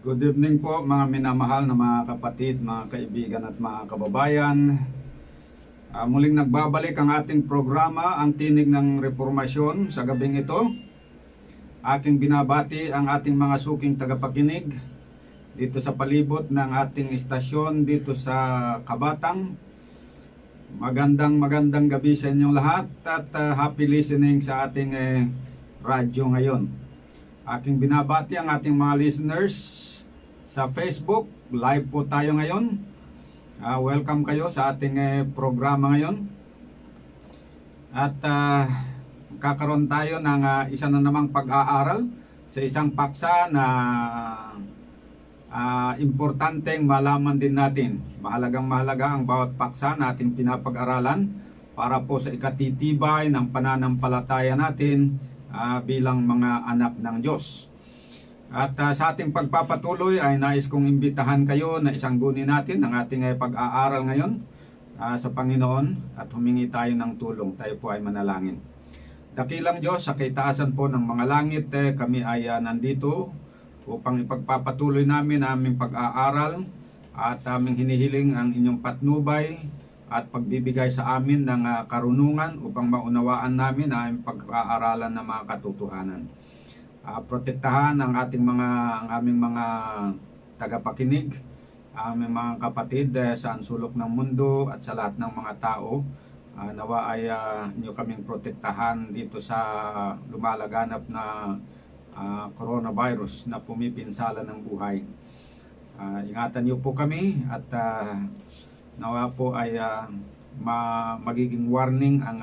Good evening po mga minamahal na mga kapatid, mga kaibigan at mga kababayan. Muling nagbabalik ang ating programa, ang Tinig ng Reformasyon sa gabing ito. Aking binabati ang ating mga suking tagapakinig dito sa palibot ng ating istasyon dito sa Kabatang. Magandang gabi sa inyong lahat at happy listening sa ating radyo ngayon. Aking binabati ang ating mga listeners sa Facebook. Live po tayo ngayon. Welcome kayo sa ating programa ngayon. At kakaroon tayo ng isa na namang pag-aaral sa isang paksa na importanteng malaman din natin. Mahalaga ang bawat paksa na ating pinapag-aralan para po sa ikatitibay ng pananampalataya natin bilang mga anak ng Diyos. At sa ating pagpapatuloy ay nais kong imbitahan kayo na isanggunin natin ang ating pag-aaral ngayon sa Panginoon at humingi tayo ng tulong. Tayo po ay manalangin. Dakilang Diyos, sa kaitaasan po ng mga langit, kami ay nandito upang ipagpapatuloy namin ang aming pag-aaral at aming hinihiling ang inyong patnubay at pagbibigay sa amin ng karunungan upang maunawaan namin ang pag-aaralan ng mga katotohanan. Protektahan ang aming mga tagapakinig, aming mga kapatid sa sulok ng mundo at sa lahat ng mga tao. Nawa ay inyo kaming protektahan dito sa lumalaganap na coronavirus na pumipinsala ng buhay. Ingatan niyo po kami at nawa po ay magiging warning ang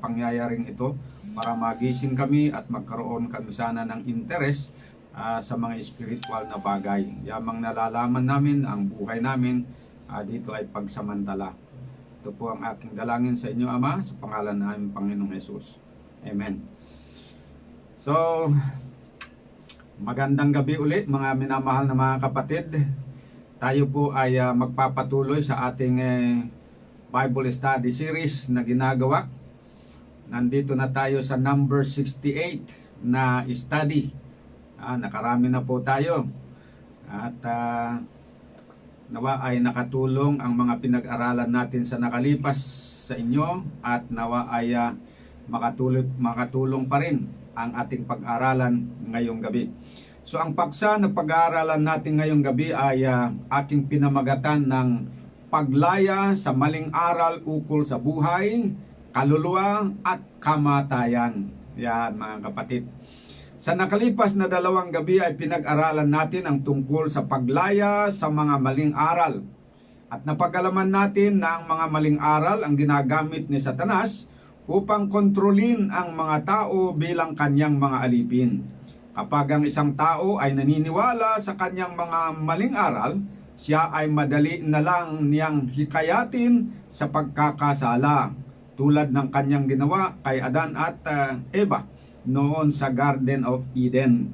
pangyayaring ito para magising kami at magkaroon kami sana ng interes sa mga spiritual na bagay. Yamang nalalaman namin ang buhay namin dito ay pagsamantala. Ito po ang aking dalangin sa inyo, Ama, sa pangalan ng aming Panginoong Hesus. Amen. So, magandang gabi ulit mga minamahal na mga kapatid. Tayo po ay magpapatuloy sa ating Bible study series na ginagawa. Nandito na tayo sa number 68 na study. Nakarami na po tayo. At nawa ay nakatulong ang mga pinag-aralan natin sa nakalipas sa inyo. At nawa ay makatulong pa rin ang ating pag-aralan ngayong gabi. So ang paksa na pag-aaralan natin ngayong gabi ay aking pinamagatan ng paglaya sa maling aral ukol sa buhay, kaluluwa at kamatayan. Yan mga kapatid. Sa nakalipas na 2 gabi ay pinag-aralan natin ang tungkol sa paglaya sa mga maling aral. At napag-alaman natin na ang mga maling aral ang ginagamit ni Satanas upang kontrolin ang mga tao bilang kanyang mga alipin. Kapag ang isang tao ay naniniwala sa kanyang mga maling aral, siya ay madali na lang niyang hikayatin sa pagkakasala, tulad ng kanyang ginawa kay Adan at Eva noon sa Garden of Eden.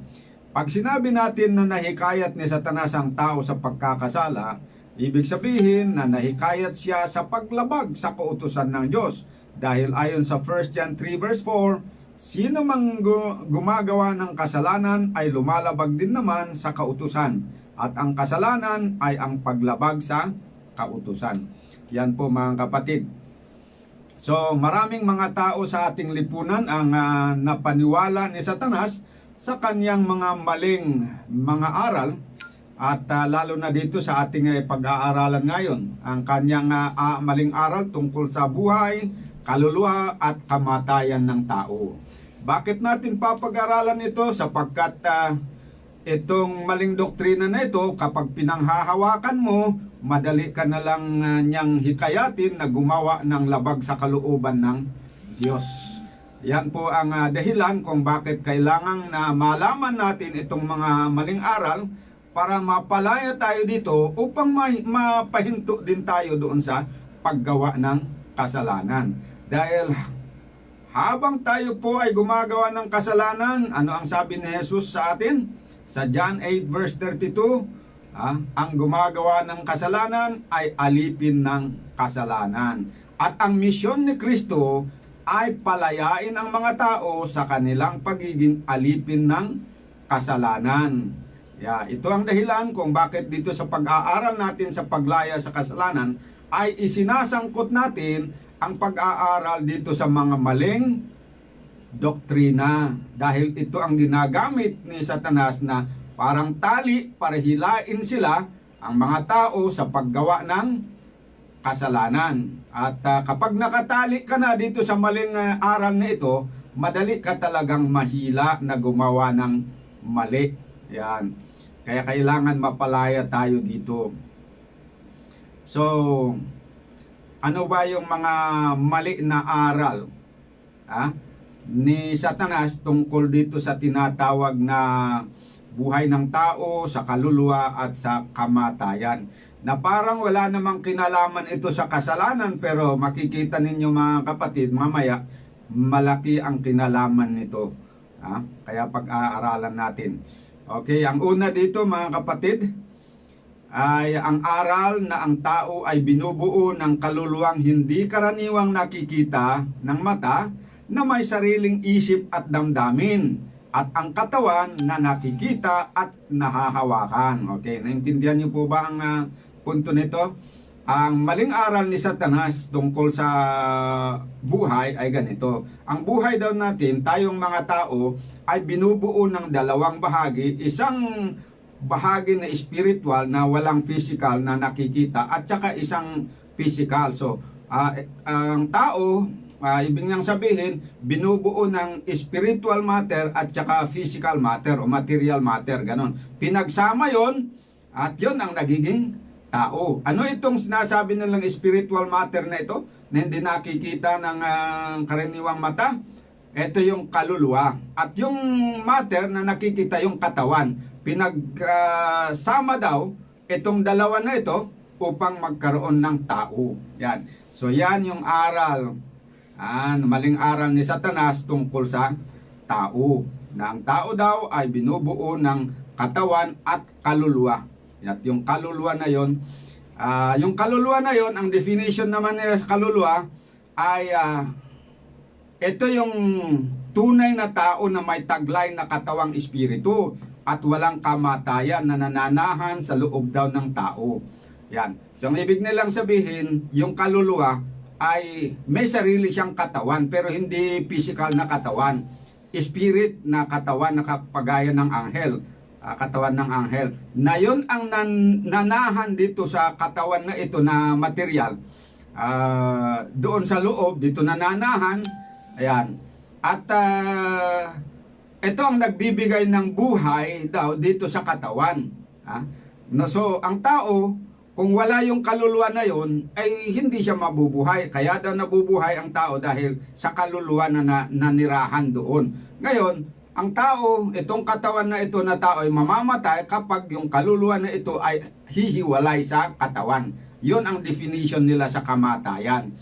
Pag sinabi natin na nahikayat ni Satanas ang tao sa pagkakasala, ibig sabihin na nahikayat siya sa paglabag sa kautusan ng Diyos. Dahil ayon sa 1 John 3 verse 4, sino mang gumagawa ng kasalanan ay lumalabag din naman sa kautusan. At ang kasalanan ay ang paglabag sa kautusan. Yan po mga kapatid. So maraming mga tao sa ating lipunan ang napaniwala ni Satanas sa kanyang mga maling mga aral. At lalo na dito sa ating pag-aaralan ngayon, ang kanyang maling aral tungkol sa buhay, kaluluwa at kamatayan ng tao. Bakit natin papag-aralan ito? Sapagkat itong maling doktrina na ito, kapag pinanghahawakan mo, madali ka na lang niyang hikayatin na gumawa ng labag sa kalooban ng Diyos. Yan po ang dahilan kung bakit kailangan na malaman natin itong mga maling aral para mapalaya tayo dito upang mapahinto din tayo doon sa paggawa ng kasalanan. Dahil habang tayo po ay gumagawa ng kasalanan, ano ang sabi ni Jesus sa atin? Sa John 8 verse 32, ang gumagawa ng kasalanan ay alipin ng kasalanan. At ang misyon ni Kristo ay palayain ang mga tao sa kanilang pagiging alipin ng kasalanan. Ito ang dahilan kung bakit dito sa pag-aaral natin sa paglaya sa kasalanan ay isinasangkot natin ang pag-aaral dito sa mga maling doktrina. Dahil ito ang ginagamit ni Satanas na parang tali para hilain sila ang mga tao sa paggawa ng kasalanan. At kapag nakatali ka na dito sa maling aral na ito, madali ka talagang mahila na gumawa ng mali. Yan. Kaya kailangan mapalaya tayo dito. So, ano ba yung mga mali na aral ni Satanas tungkol dito sa tinatawag na buhay ng tao, sa kaluluwa at sa kamatayan? Na parang wala namang kinalaman ito sa kasalanan, pero makikita ninyo mga kapatid, mamaya malaki ang kinalaman nito. Kaya pag-aaralan natin. Okay, ang una dito mga kapatid ay ang aral na ang tao ay binubuo ng kaluluwang hindi karaniwang nakikita ng mata na may sariling isip at damdamin, at ang katawan na nakikita at nahahawakan. Okay, naintindihan niyo po ba ang punto nito? Ang maling aral ni Satanas tungkol sa buhay ay ganito. Ang buhay daw natin, tayong mga tao, ay binubuo ng dalawang bahagi. Isang bahagi na spiritual na walang physical na nakikita, at saka isang physical. So, ang tao, ibig niyang sabihin, binubuo ng spiritual matter at saka physical matter o material matter. Ganon. Pinagsama yon at yon ang nagiging tao. Ano itong sinasabi nilang spiritual matter na ito na hindi nakikita ng karaniwang mata? Ito yung kaluluwa. At yung matter na nakikita, yung katawan. Pinagsama daw itong dalawa na ito upang magkaroon ng tao. Yan. So yan yung aral, maling aral ni Satanas tungkol sa tao. Na ang tao daw ay binubuo ng katawan at kaluluwa. At yung kaluluwa na yon, ang definition naman nila sa kaluluwa ay ito yung tunay na tao na may taglay na katawang espiritu at walang kamatayan na nananahan sa loob daw ng tao. Yan. So ang ibig nilang sabihin, yung kaluluwa ay may sarili siyang katawan pero hindi physical na katawan. Spirit na katawan na kapagaya ng anghel. Katawan ng anghel. Na yun ang nanahan dito sa katawan na ito na material. Doon sa loob, dito nananahan. Ayan. At ito ang nagbibigay ng buhay daw dito sa katawan. So, ang tao, kung wala yung kaluluwa na yon, ay hindi siya mabubuhay. Kaya daw nabubuhay ang tao dahil sa kaluluwa na nanirahan doon. Ngayon, ang tao, itong katawan na ito na tao ay mamamatay kapag yung kaluluwa na ito ay hihiwalay sa katawan. Yun ang definition nila sa kamatayan.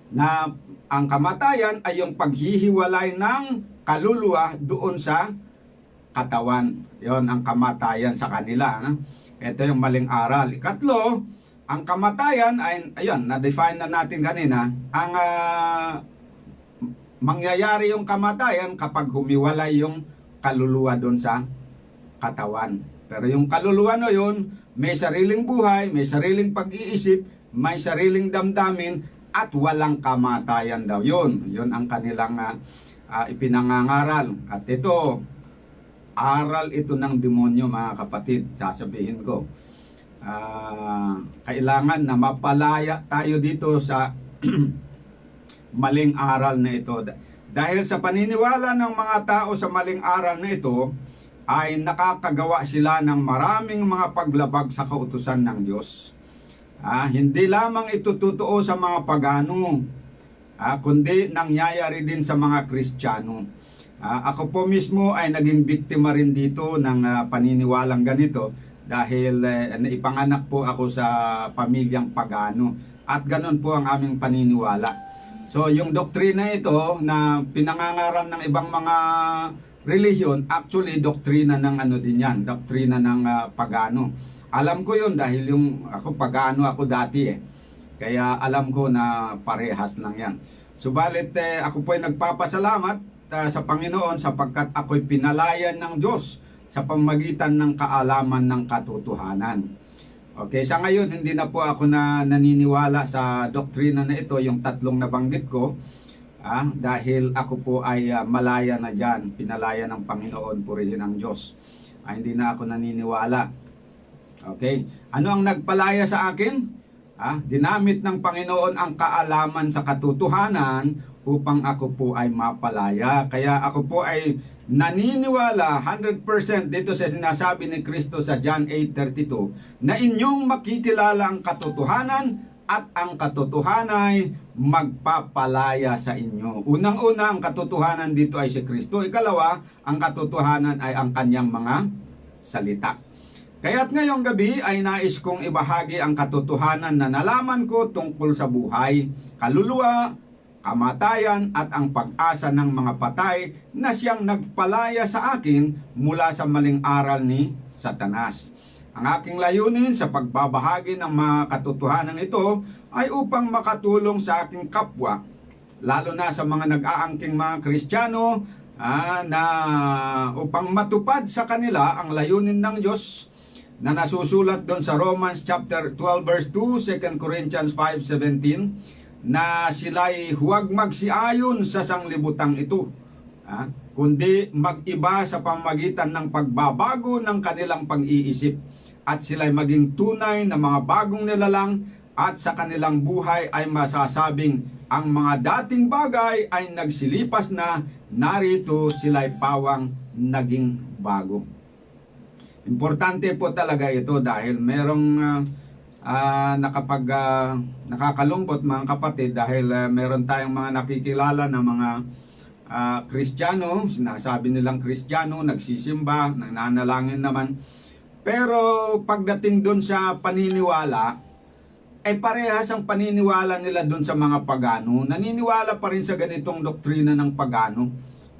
Na ang kamatayan ay yung paghihiwalay ng kaluluwa doon sa katawan. Yun ang kamatayan sa kanila. Ito yung maling aral. Ikatlo, ang kamatayan ay, ayun, na-define na natin kanina, ang mangyayari yung kamatayan kapag humiwalay yung kaluluwa doon sa katawan. Pero yung kaluluwa na yun, may sariling buhay, may sariling pag-iisip, may sariling damdamin, at walang kamatayan daw. Yun ang kanilang ipinangangaral. At ito, aral ito ng demonyo mga kapatid, sasabihin ko. Kailangan na mapalaya tayo dito sa maling aral na ito. Dahil sa paniniwala ng mga tao sa maling aral na ito, ay nakakagawa sila ng maraming mga paglabag sa kautusan ng Diyos. Hindi lamang ito totoo sa mga pagano, kundi nangyayari din sa mga Kristiyano. Ako po mismo ay naging biktima rin dito ng paniniwalang ganito dahil ipanganak po ako sa pamilyang pagano at ganun po ang aming paniniwala. So yung doktrina ito na pinangangaral ng ibang mga relihiyon, actually doktrina ng ano din yan, doktrina ng pagano. Alam ko yun dahil ako pagano ako dati Kaya alam ko na parehas lang yan. Subalit ako po ay nagpapasalamat sa Panginoon sapagkat ako'y pinalayan ng Diyos sa pamamagitan ng kaalaman ng katotohanan. Okay, sa ngayon hindi na po ako naniniwala sa doktrina na ito, yung tatlong nabanggit ko, dahil ako po ay malaya na dyan, pinalaya ng Panginoon, purihin ang Diyos. Hindi na ako naniniwala. Okay, ano ang nagpalaya sa akin? Dinamit ng Panginoon ang kaalaman sa katotohanan upang ako po ay mapalaya. Kaya ako po ay naniniwala 100% dito sa sinasabi ni Kristo sa John 8:32 na inyong makikilala ang katotohanan at ang katotohanan ay magpapalaya sa inyo. Unang-una, ang katotohanan dito ay si Kristo. Ikalawa, ang katotohanan ay ang kanyang mga salita. Kaya't ngayong gabi ay nais kong ibahagi ang katotohanan na nalaman ko tungkol sa buhay, kaluluwa, kamatayan at ang pag-asa ng mga patay na siyang nagpalaya sa akin mula sa maling aral ni Satanas. Ang aking layunin sa pagbabahagi ng mga katotohanan ito ay upang makatulong sa aking kapwa, lalo na sa mga nag-aangking mga Kristiyano, na upang matupad sa kanila ang layunin ng Diyos na nasusulat doon sa Romans chapter 12 verse 2, 2 Corinthians 5:17, na sila'y huwag magsiayon sa sanglibutang ito, kundi mag-iba sa pamamagitan ng pagbabago ng kanilang pag-iisip, at sila'y maging tunay na mga bagong nilalang, at sa kanilang buhay ay masasabing ang mga dating bagay ay nagsilipas na, narito sila'y pawang naging bago. Importante po talaga ito dahil merong nakakalungkot mga kapatid, dahil meron tayong mga nakikilala na mga Kristiyano, sinasabi nilang Kristiyano, nagsisimba, nananalangin naman, pero pagdating doon sa paniniwala, ay parehas ang paniniwala nila doon sa mga pagano. Naniniwala pa rin sa ganitong doktrina ng pagano.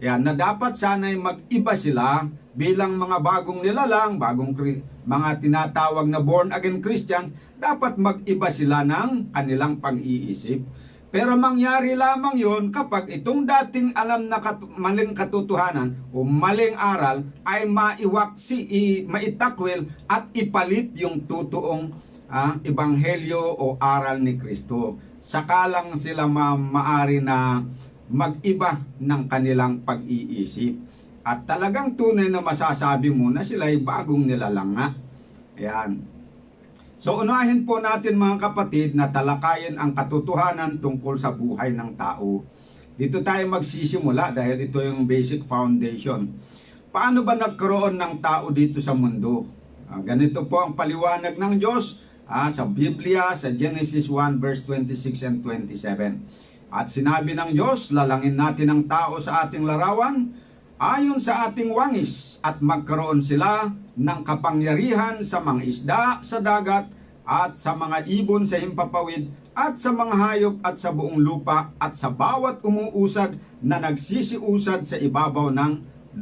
Yan, na dapat sana'y mag-iba sila bilang mga bagong nilalang, mga tinatawag na born again Christians, dapat mag-iba sila ng kanilang pag-iisip. Pero mangyari lamang yon kapag itong dating alam na maling katotohanan o maling aral ay maitakwil at ipalit yung totoong ebanghelyo o aral ni Kristo. Saka lang sila maari na mag-iba ng kanilang pag-iisip. At talagang tunay na masasabi mo na sila ay bagong nilalang nga. Ayan. So unahin po natin mga kapatid na talakayin ang katotohanan tungkol sa buhay ng tao. Dito tayo magsisimula dahil ito yung basic foundation. Paano ba nagkaroon ng tao dito sa mundo? Ganito po ang paliwanag ng Diyos sa Biblia, sa Genesis 1 verse 26 and 27. At sinabi ng Diyos, lalangin natin ang tao sa ating larawan, ayon sa ating wangis, at magkaroon sila ng kapangyarihan sa mga isda sa dagat, at sa mga ibon sa himpapawid, at sa mga hayop at sa buong lupa, at sa bawat umuusad na nagsisiusad sa ibabaw ng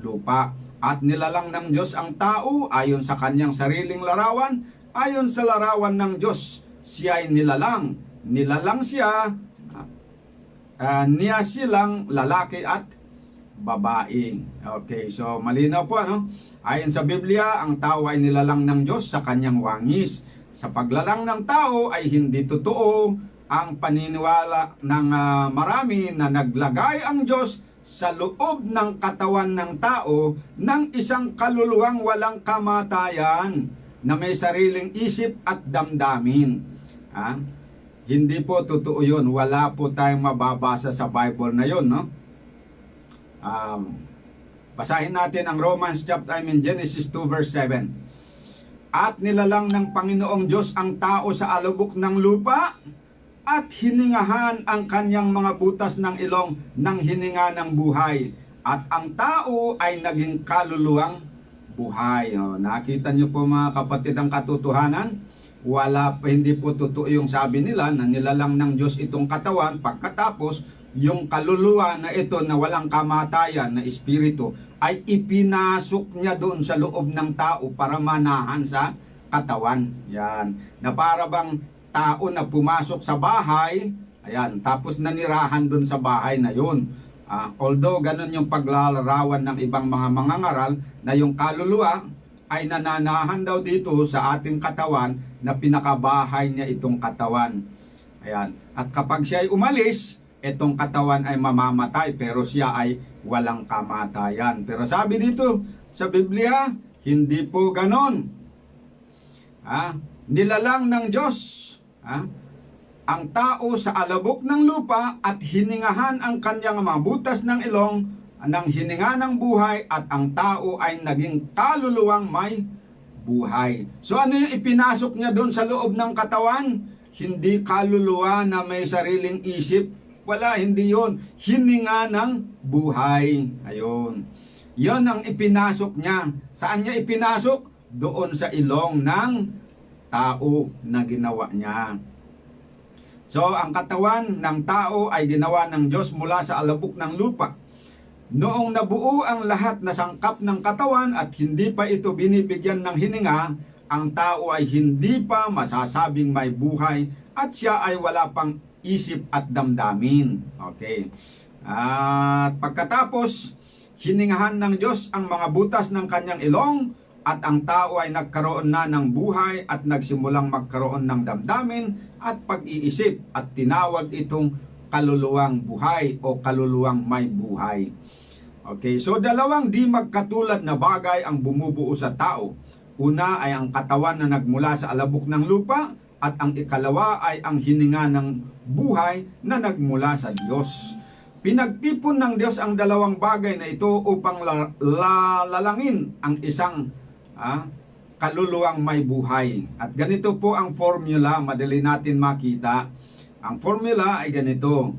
lupa. At nilalang ng Diyos ang tao ayon sa kanyang sariling larawan, ayon sa larawan ng Diyos siya ay nilalang. Nilalang siya, niya silang lalaki at babae. Okay, so malinaw po ayon sa Biblia, ang tao ay nilalang ng Diyos sa kanyang wangis. Sa paglalang ng tao ay hindi totoo ang paniniwala ng marami na naglagay ang Diyos sa loob ng katawan ng tao ng isang kaluluwang walang kamatayan na may sariling isip at damdamin. Hindi po totoo yun. Wala po tayong mababasa sa Bible na yun, no? Basahin natin ang Genesis 2 verse 7. At nilalang ng Panginoong Diyos ang tao sa alubok ng lupa, at hiningahan ang kanyang mga butas ng ilong ng hininga ng buhay, at ang tao ay naging kaluluwang buhay. Nakita niyo po mga kapatid ang katotohanan? Hindi po totoo yung sabi nila na nilalang ng Diyos itong katawan, pagkatapos yung kaluluwa na ito na walang kamatayan na espiritu ay ipinasok niya doon sa loob ng tao para manahan sa katawan. Yan. Na para bang tao na pumasok sa bahay, ayan, tapos nanirahan doon sa bahay na yun. Although ganun yung paglalarawan ng ibang mga mangangaral na yung kaluluwa ay nananahan daw dito sa ating katawan na pinakabahay niya itong katawan. Ayan. At kapag siya ay umalis, itong katawan ay mamamatay pero siya ay walang kamatayan. Pero sabi dito sa Biblia, hindi po ganon. Nilalang ng Diyos ang tao sa alabok ng lupa at hiningahan ang kanyang mga butas ng ilong ng hininga ng buhay at ang tao ay naging kaluluwang may buhay. So ano yung ipinasok niya doon sa loob ng katawan? Hindi kaluluwa na may sariling isip. Wala, hindi yon. Hininga ng buhay. Ayun. Yon ang ipinasok niya. Saan niya ipinasok? Doon sa ilong ng tao na ginawa niya. So, ang katawan ng tao ay ginawa ng Diyos mula sa alabok ng lupa. Noong nabuo ang lahat na sangkap ng katawan at hindi pa ito binibigyan ng hininga, ang tao ay hindi pa masasabing may buhay at siya ay wala pang isip at damdamin. Okay. At pagkatapos, hiningahan ng Diyos ang mga butas ng kanyang ilong at ang tao ay nagkaroon na ng buhay at nagsimulang magkaroon ng damdamin at pag-iisip at tinawag itong kaluluwang buhay o kaluluwang may buhay. Okay, so dalawang di magkatulad na bagay ang bumubuo sa tao. Una ay ang katawan na nagmula sa alabok ng lupa at ang ikalawa ay ang hininga ng buhay na nagmula sa Diyos. Pinagtipon ng Diyos ang dalawang bagay na ito upang lalangin ang isang kaluluwang may buhay. At ganito po ang formula, madali natin makita. Ang formula ay ganito.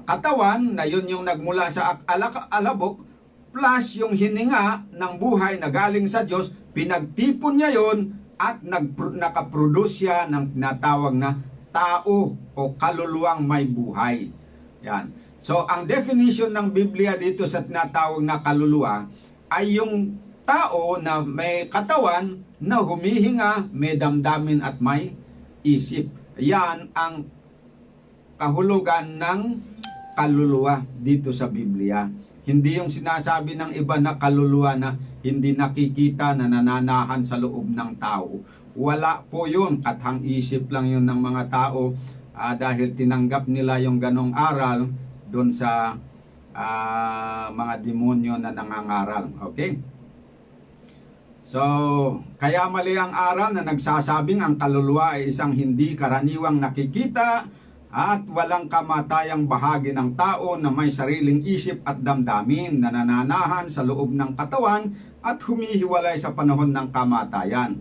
Katawan na yun yung nagmula sa alabok plus yung hininga ng buhay na galing sa Diyos, pinagtipon niya yon at nakaproduce siya ng tinatawag na tao o kaluluwang may buhay. Yan. So, ang definition ng Biblia dito sa tinatawag na kaluluwa ay yung tao na may katawan na humihinga, may damdamin at may isip. Yan ang kahulugan ng kaluluwa dito sa Biblia. Hindi yung sinasabi ng iba na kaluluwa na hindi nakikita na nananahan sa loob ng tao. Wala po yun. Kathang isip lang yun ng mga tao dahil tinanggap nila yung ganong aral doon sa mga demonyo na nangangaral. Okay? So, kaya mali ang aral na nagsasabing ang kaluluwa ay isang hindi karaniwang nakikita at walang kamatayang bahagi ng tao na may sariling isip at damdamin na nananahan sa loob ng katawan at humihiwalay sa panahon ng kamatayan.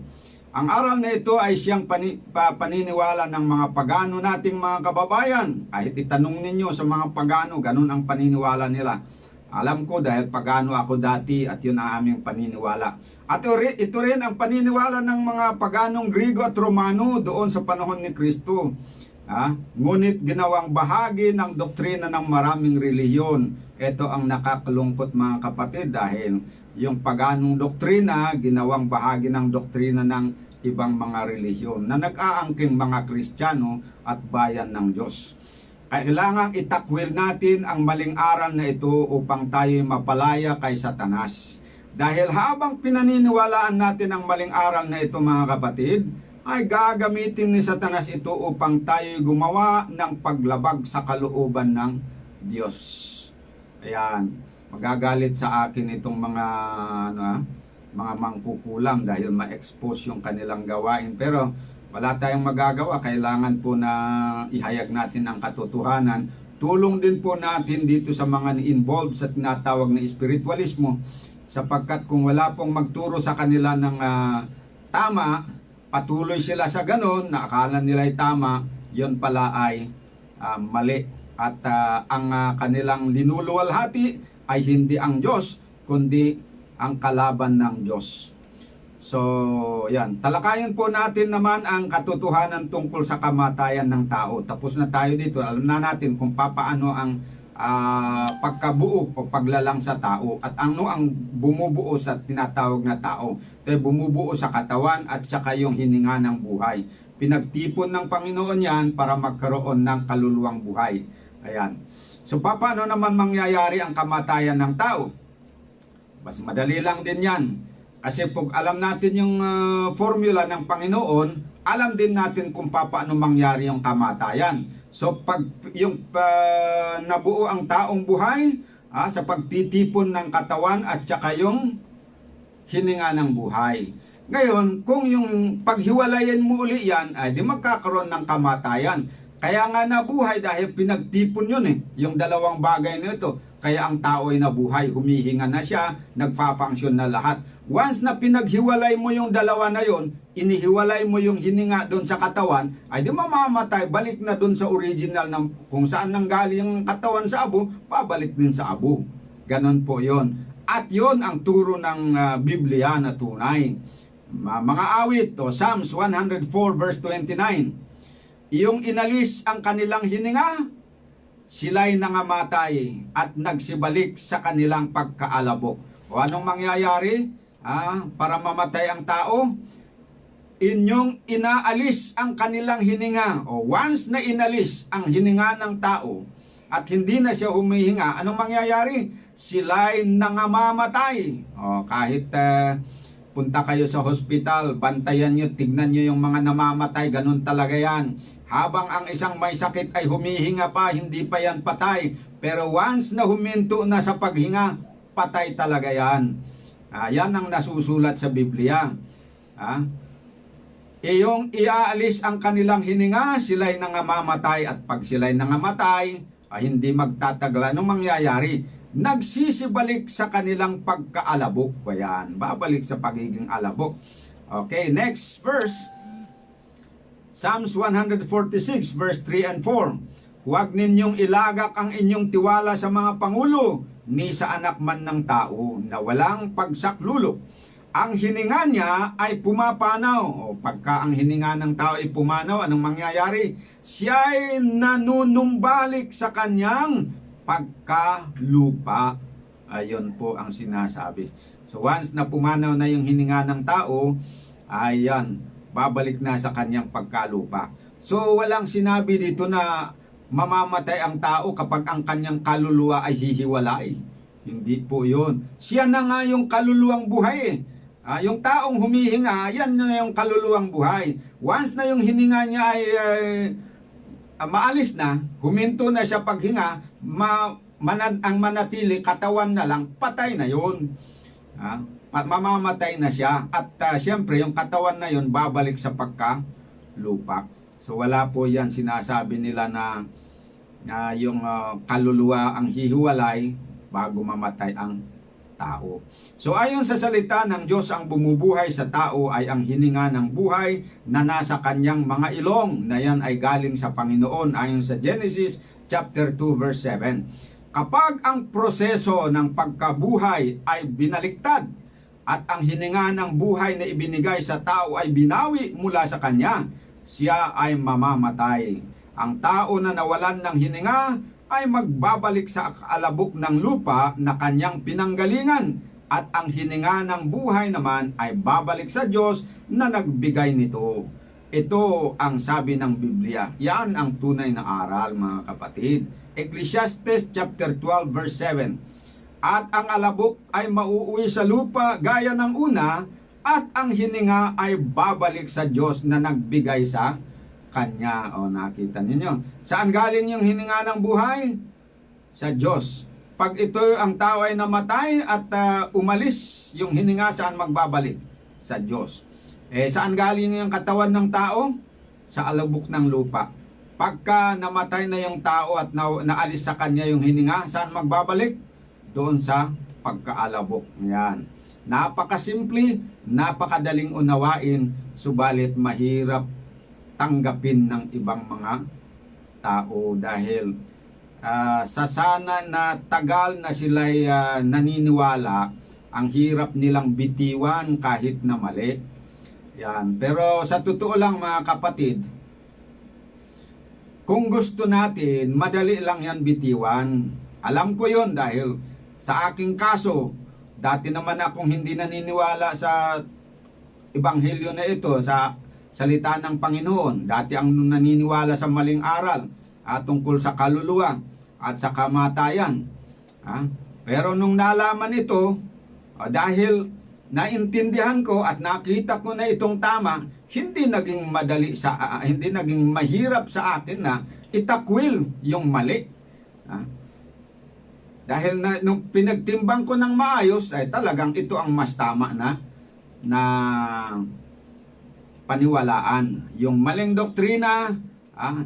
Ang aral na ito ay siyang paniniwala ng mga pagano nating mga kababayan. Kahit itanong ninyo sa mga pagano, ganun ang paniniwala nila. Alam ko dahil pagano ako dati at yun ang aming paniniwala. At ito rin ang paniniwala ng mga paganong Griego at Romano doon sa panahon ni Kristo. Ngunit ginawang bahagi ng doktrina ng maraming relihiyon. Ito ang nakakalungkot mga kapatid dahil yung paganong doktrina ginawang bahagi ng doktrina ng ibang mga relihiyon na nag-aangking mga Kristiyano at bayan ng Diyos. Kailangang itakwil natin ang maling aral na ito upang tayo mapalaya kay Satanas. Dahil habang pinaniniwalaan natin ang maling aral na ito mga kapatid, ay gagamitin ni Satanas ito upang tayo gumawa ng paglabag sa kalooban ng Diyos. Ayan, magagalit sa akin itong mga mangkukulam dahil ma-expose yung kanilang gawain. Pero wala tayong magagawa, kailangan po na ihayag natin ang katotohanan. Tulong din po natin dito sa mga involved sa tinatawag na espiritualismo, sapagkat kung wala pong magturo sa kanila ng tama, patuloy sila sa ganon na akala nila ay tama, yon pala ay mali. At ang kanilang linuluwalhati ay hindi ang Diyos, kundi ang kalaban ng Diyos. So, yan. Talakayan po natin naman ang katotohanan tungkol sa kamatayan ng tao. Tapos na tayo dito. Alam na natin kung paano ang pagkabuo o paglalang sa tao at ano ang bumubuo sa tinatawag na tao. Ito bumubuo sa katawan at saka yung hininga ng buhay. Pinagtipon ng Panginoon yan para magkaroon ng kaluluwang buhay. Ayan. So paano naman mangyayari ang kamatayan ng tao? Mas madali lang din yan. Kasi pag alam natin yung formula ng Panginoon, alam din natin kung paano mangyari yung kamatayan. So pag yung nabuo ang taong buhay, sa pagtitipon ng katawan at saka yung hininga ng buhay. Ngayon, kung yung paghiwalayin mo uli yan, ay di magkakaroon ng kamatayan. Kaya nga nabuhay dahil pinagtipon yun yung dalawang bagay na ito. Kaya ang tao ay nabuhay, humihinga na siya, nagfa-function na lahat. Once na pinaghiwalay mo yung dalawa na yon, inihiwalay mo yung hininga doon sa katawan, ay di mamamatay, balik na doon sa original ng kung saan nanggaling ang katawan sa abo, pabalik din sa abo. Ganon po yon. At yon ang turo ng Biblia na tunay. Mga awit, Psalms 104 verse 29. Iyong inalis ang kanilang hininga, sila'y nangamatay at nagsibalik sa kanilang pagkaalabok. O anong mangyayari para mamatay ang tao? Inyong inaalis ang kanilang hininga. O once na inalis ang hininga ng tao at hindi na siya humihinga, anong mangyayari? Sila'y nangamamatay. O kahit punta kayo sa hospital, bantayan nyo, tignan nyo yung mga namamatay, ganun talaga yan. Habang ang isang may sakit ay humihinga pa, hindi pa yan patay. Pero once na huminto na sa paghinga, patay talaga yan. Yan ang nasusulat sa Biblia. Iyong iaalis ang kanilang hininga, sila'y nangamamatay. At pag sila'y nangamatay, hindi magtatagla. Anong mangyayari? Nagsisibalik sa kanilang pagkaalabok. Yan, babalik sa pagiging alabok. Okay, next verse. Psalms 146 verse 3 and 4. Huwag ninyong ilagak ang inyong tiwala sa mga pangulo, ni sa anak man ng tao, na walang pagsaklulo. Ang hininga niya ay pumapanaw. O pagka ang hininga ng tao ay pumanaw, anong mangyayari? Siya ay nanunumbalik sa kanyang pagkalupa. Ayon po ang sinasabi. So once na pumanaw na yung hininga ng tao, ayan, babalik na sa kanyang pagkalupa. So walang sinabi dito na mamamatay ang tao kapag ang kanyang kaluluwa ay hihiwalay. Hindi po yun. Siya na nga yung kaluluwang buhay. Yung taong humihinga, yan na yung kaluluwang buhay. Once na yung hininga niya ay maalis na, huminto na siya paghinga, ang manatili, katawan na lang, patay na yun. Mamamatay na siya. At siyempre, yung katawan na yun, babalik sa pagkalupa. So wala po yan sinasabi nila na yung kaluluwa ang hihiwalay bago mamatay ang tao. So ayon sa salita ng Diyos, ang bumubuhay sa tao ay ang hininga ng buhay na nasa kanyang mga ilong, na yan ay galing sa Panginoon ayon sa Genesis chapter 2 verse 7. Kapag ang proseso ng pagkabuhay ay binaliktad at ang hininga ng buhay na ibinigay sa tao ay binawi mula sa kanya, siya ay mamamatay. Ang tao na nawalan ng hininga ay magbabalik sa alabok ng lupa na kanyang pinanggalingan, at ang hininga ng buhay naman ay babalik sa Diyos na nagbigay nito. Ito ang sabi ng Biblia. Yan ang tunay na aral, mga kapatid. Ecclesiastes chapter 12 verse 7. At ang alabok ay mauuwi sa lupa gaya ng una, at ang hininga ay babalik sa Diyos na nagbigay sa kanya. O nakita ninyo. Saan galing yung hininga ng buhay? Sa Diyos. Pag ito ang tao ay namatay at umalis, yung hininga saan magbabalik? Sa Diyos. Saan galing yung katawan ng tao? Sa alabok ng lupa. Pagka namatay na yung tao at naalis sa kanya yung hininga, saan magbabalik? Doon sa pagkaalabok. Yan. Napakasimple, napakadaling unawain, subalit mahirap tanggapin ng ibang mga tao dahil sa sana na tagal na sila'y naniniwala, ang hirap nilang bitiwan kahit na mali. Yan. Pero sa totoo lang, mga kapatid, kung gusto natin, madali lang yan bitiwan. Alam ko yon dahil sa aking kaso, dati naman akong hindi naniniwala sa ebanghelyo na ito, sa salita ng Panginoon. Dati ang naniniwala sa maling aral tungkol sa kaluluwa. at sa kamatayan. Pero nung nalaman ito, dahil naintindihan ko at nakita ko na itong tama, hindi naging hindi naging mahirap sa akin na itakwil yung mali. Dahil nung pinagtimbang ko ng maayos, ay talagang ito ang mas tama na paniwalaan. Yung maling doktrina,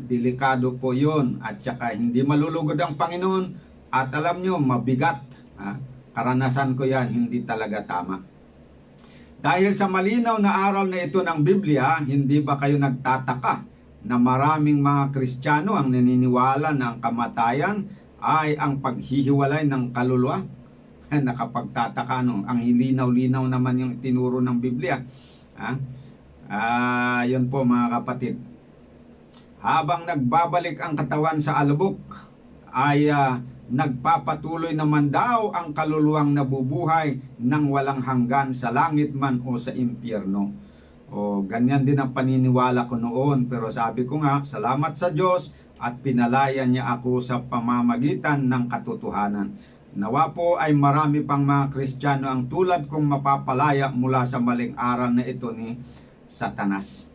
delikado po yun. At saka hindi malulugod ang Panginoon. At alam nyo, mabigat. Karanasan ko yan, hindi talaga tama. Dahil sa malinaw na aral na ito ng Biblia, hindi ba kayo nagtataka na maraming mga Kristiyano ang naniniwala na ang kamatayan ay ang paghihiwalay ng kaluluwa? Nakapagtataka, no? Ang hilinaw-linaw naman yung tinuro ng Biblia. Yun po mga kapatid. Habang nagbabalik ang katawan sa alabok, ay nagpapatuloy naman daw ang kaluluwang nabubuhay ng walang hanggan sa langit man o sa impyerno. Ganyan din ang paniniwala ko noon. Pero sabi ko nga, salamat sa Diyos at pinalaya niya ako sa pamamagitan ng katotohanan. Nawa po ay marami pang mga Kristiyano ang tulad kong mapapalaya mula sa maling aral na ito ni Satanas.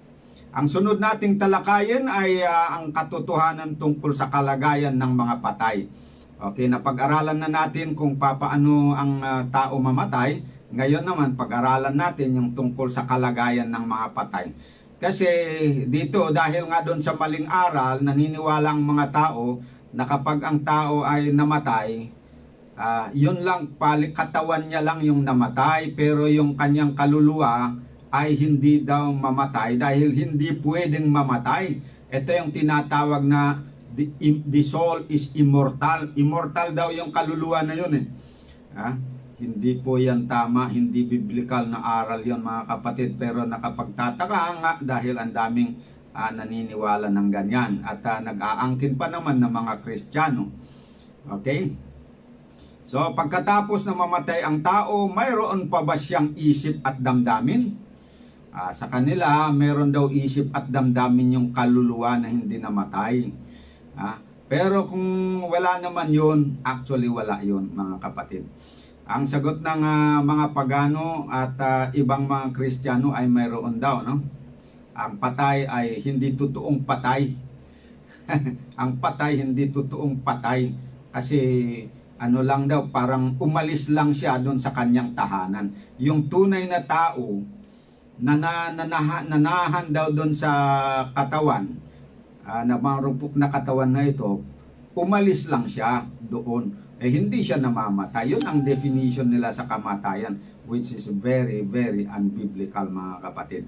Ang sunod nating talakayin ay ang katotohanan tungkol sa kalagayan ng mga patay. Okay, napag-aralan na natin kung paano ang tao mamatay. Ngayon naman, pag-aralan natin yung tungkol sa kalagayan ng mga patay. Kasi dito, dahil nga doon sa maling aral, naniniwala ang mga tao na kapag ang tao ay namatay, yun lang, katawan niya lang yung namatay, pero yung kanyang kaluluwa ay hindi daw mamatay dahil hindi pwedeng mamatay. Ito yung tinatawag na the soul is immortal. Immortal daw yung kaluluwa na yun eh. Hindi po yan tama, hindi biblical na aral yon mga kapatid. Pero nakapagtataka nga dahil ang daming naniniwala ng ganyan. At nag-aangkin pa naman ng mga Kristiyano. Okay? So pagkatapos na mamatay ang tao, mayroon pa ba siyang isip at damdamin? Sa kanila, mayroon daw isip at damdamin yung kaluluwa na hindi namatay. Pero kung wala naman yun, actually wala yun mga kapatid. Ang sagot ng mga pagano at ibang mga Kristiyano ay mayroon daw, no? Ang patay ay hindi totoong patay. Ang patay hindi totoong patay kasi ano lang daw, parang umalis lang siya doon sa kanyang tahanan. Yung tunay na tao nanahan daw doon sa katawan, na marupok na katawan na ito, umalis lang siya doon. Hindi siya namamatay. Yun ang definition nila sa kamatayan, which is very, very unbiblical mga kapatid.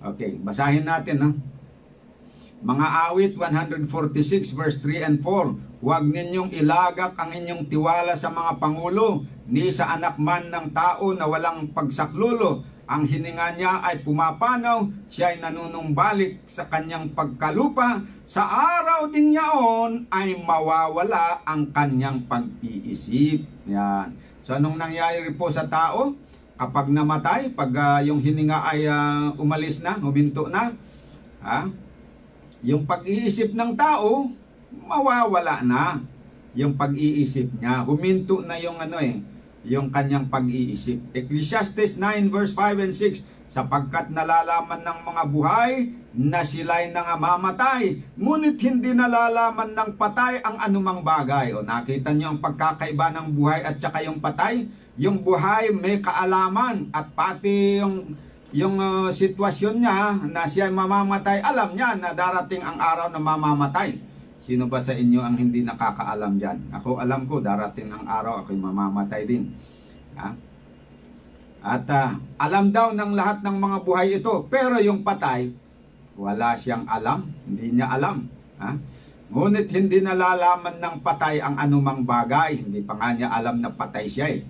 Okay, basahin natin. Mga awit 146 verse 3 and 4. Huwag ninyong ilagak ang inyong tiwala sa mga pangulo, ni sa anak man ng tao na walang pagsaklulo. Ang hininga niya ay pumapanaw, siya ay nanunumbalik sa kanyang pagkalupa. Sa araw din niyaon ay mawawala ang kanyang pag-iisip. Yan. So anong nangyayari po sa tao? Kapag namatay, pag yung hininga ay umalis na, huminto na, yung pag-iisip ng tao, mawawala na yung pag-iisip niya. Huminto na yung yung kanyang pag-iisip. Ecclesiastes 9 verse 5 and 6, sapagkat nalalaman ng mga buhay na sila'y nangamamatay, ngunit hindi nalalaman ng patay ang anumang bagay. Nakita niyo ang pagkakaiba ng buhay at saka yung patay? Yung buhay may kaalaman at pati yung sitwasyon niya na siya mamamatay, alam niya na darating ang araw na mamamatay. Sino ba sa inyo ang hindi nakakaalam dyan? Ako alam ko, darating ang araw, ako'y mamamatay din. At alam daw ng lahat ng mga buhay ito. Pero yung patay, wala siyang alam. Hindi niya alam. Ngunit hindi nalalaman ng patay ang anumang bagay. Hindi pa nga niya alam na patay siya eh.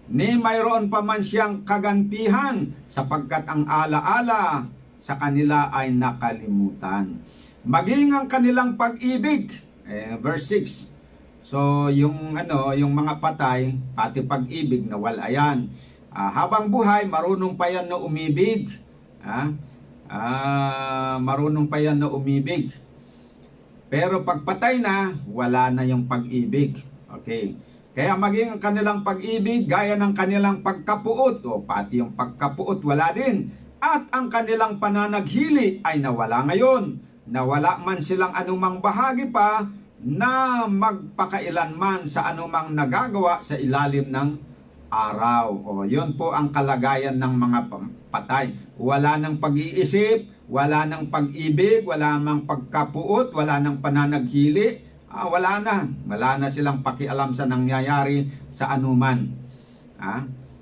Ni mayroon pa man siyang kagantihan, sapagkat ang alaala sa kanila ay nakalimutan. Maging ang kanilang pag-ibig, verse 6. So yung mga patay, pati pag-ibig nawala yan. Habang buhay, marunong pa yan na umibig. Marunong pa yan na umibig. Pero pag patay na, wala na yung pag-ibig. Okay. Kaya maging ang kanilang pag-ibig gaya ng kanilang pagkapuot, o pati yung pagkapuot wala din. At ang kanilang pananaghili ay nawala ngayon. Nawala man silang anumang bahagi pa na magpakailanman sa anumang nagagawa sa ilalim ng araw. O yun po ang kalagayan ng mga patay. Wala nang pag-iisip, wala nang pag-ibig, wala nang pagkapuot, wala nang pananaghili. Wala na silang pakialam sa nangyayari sa anuman.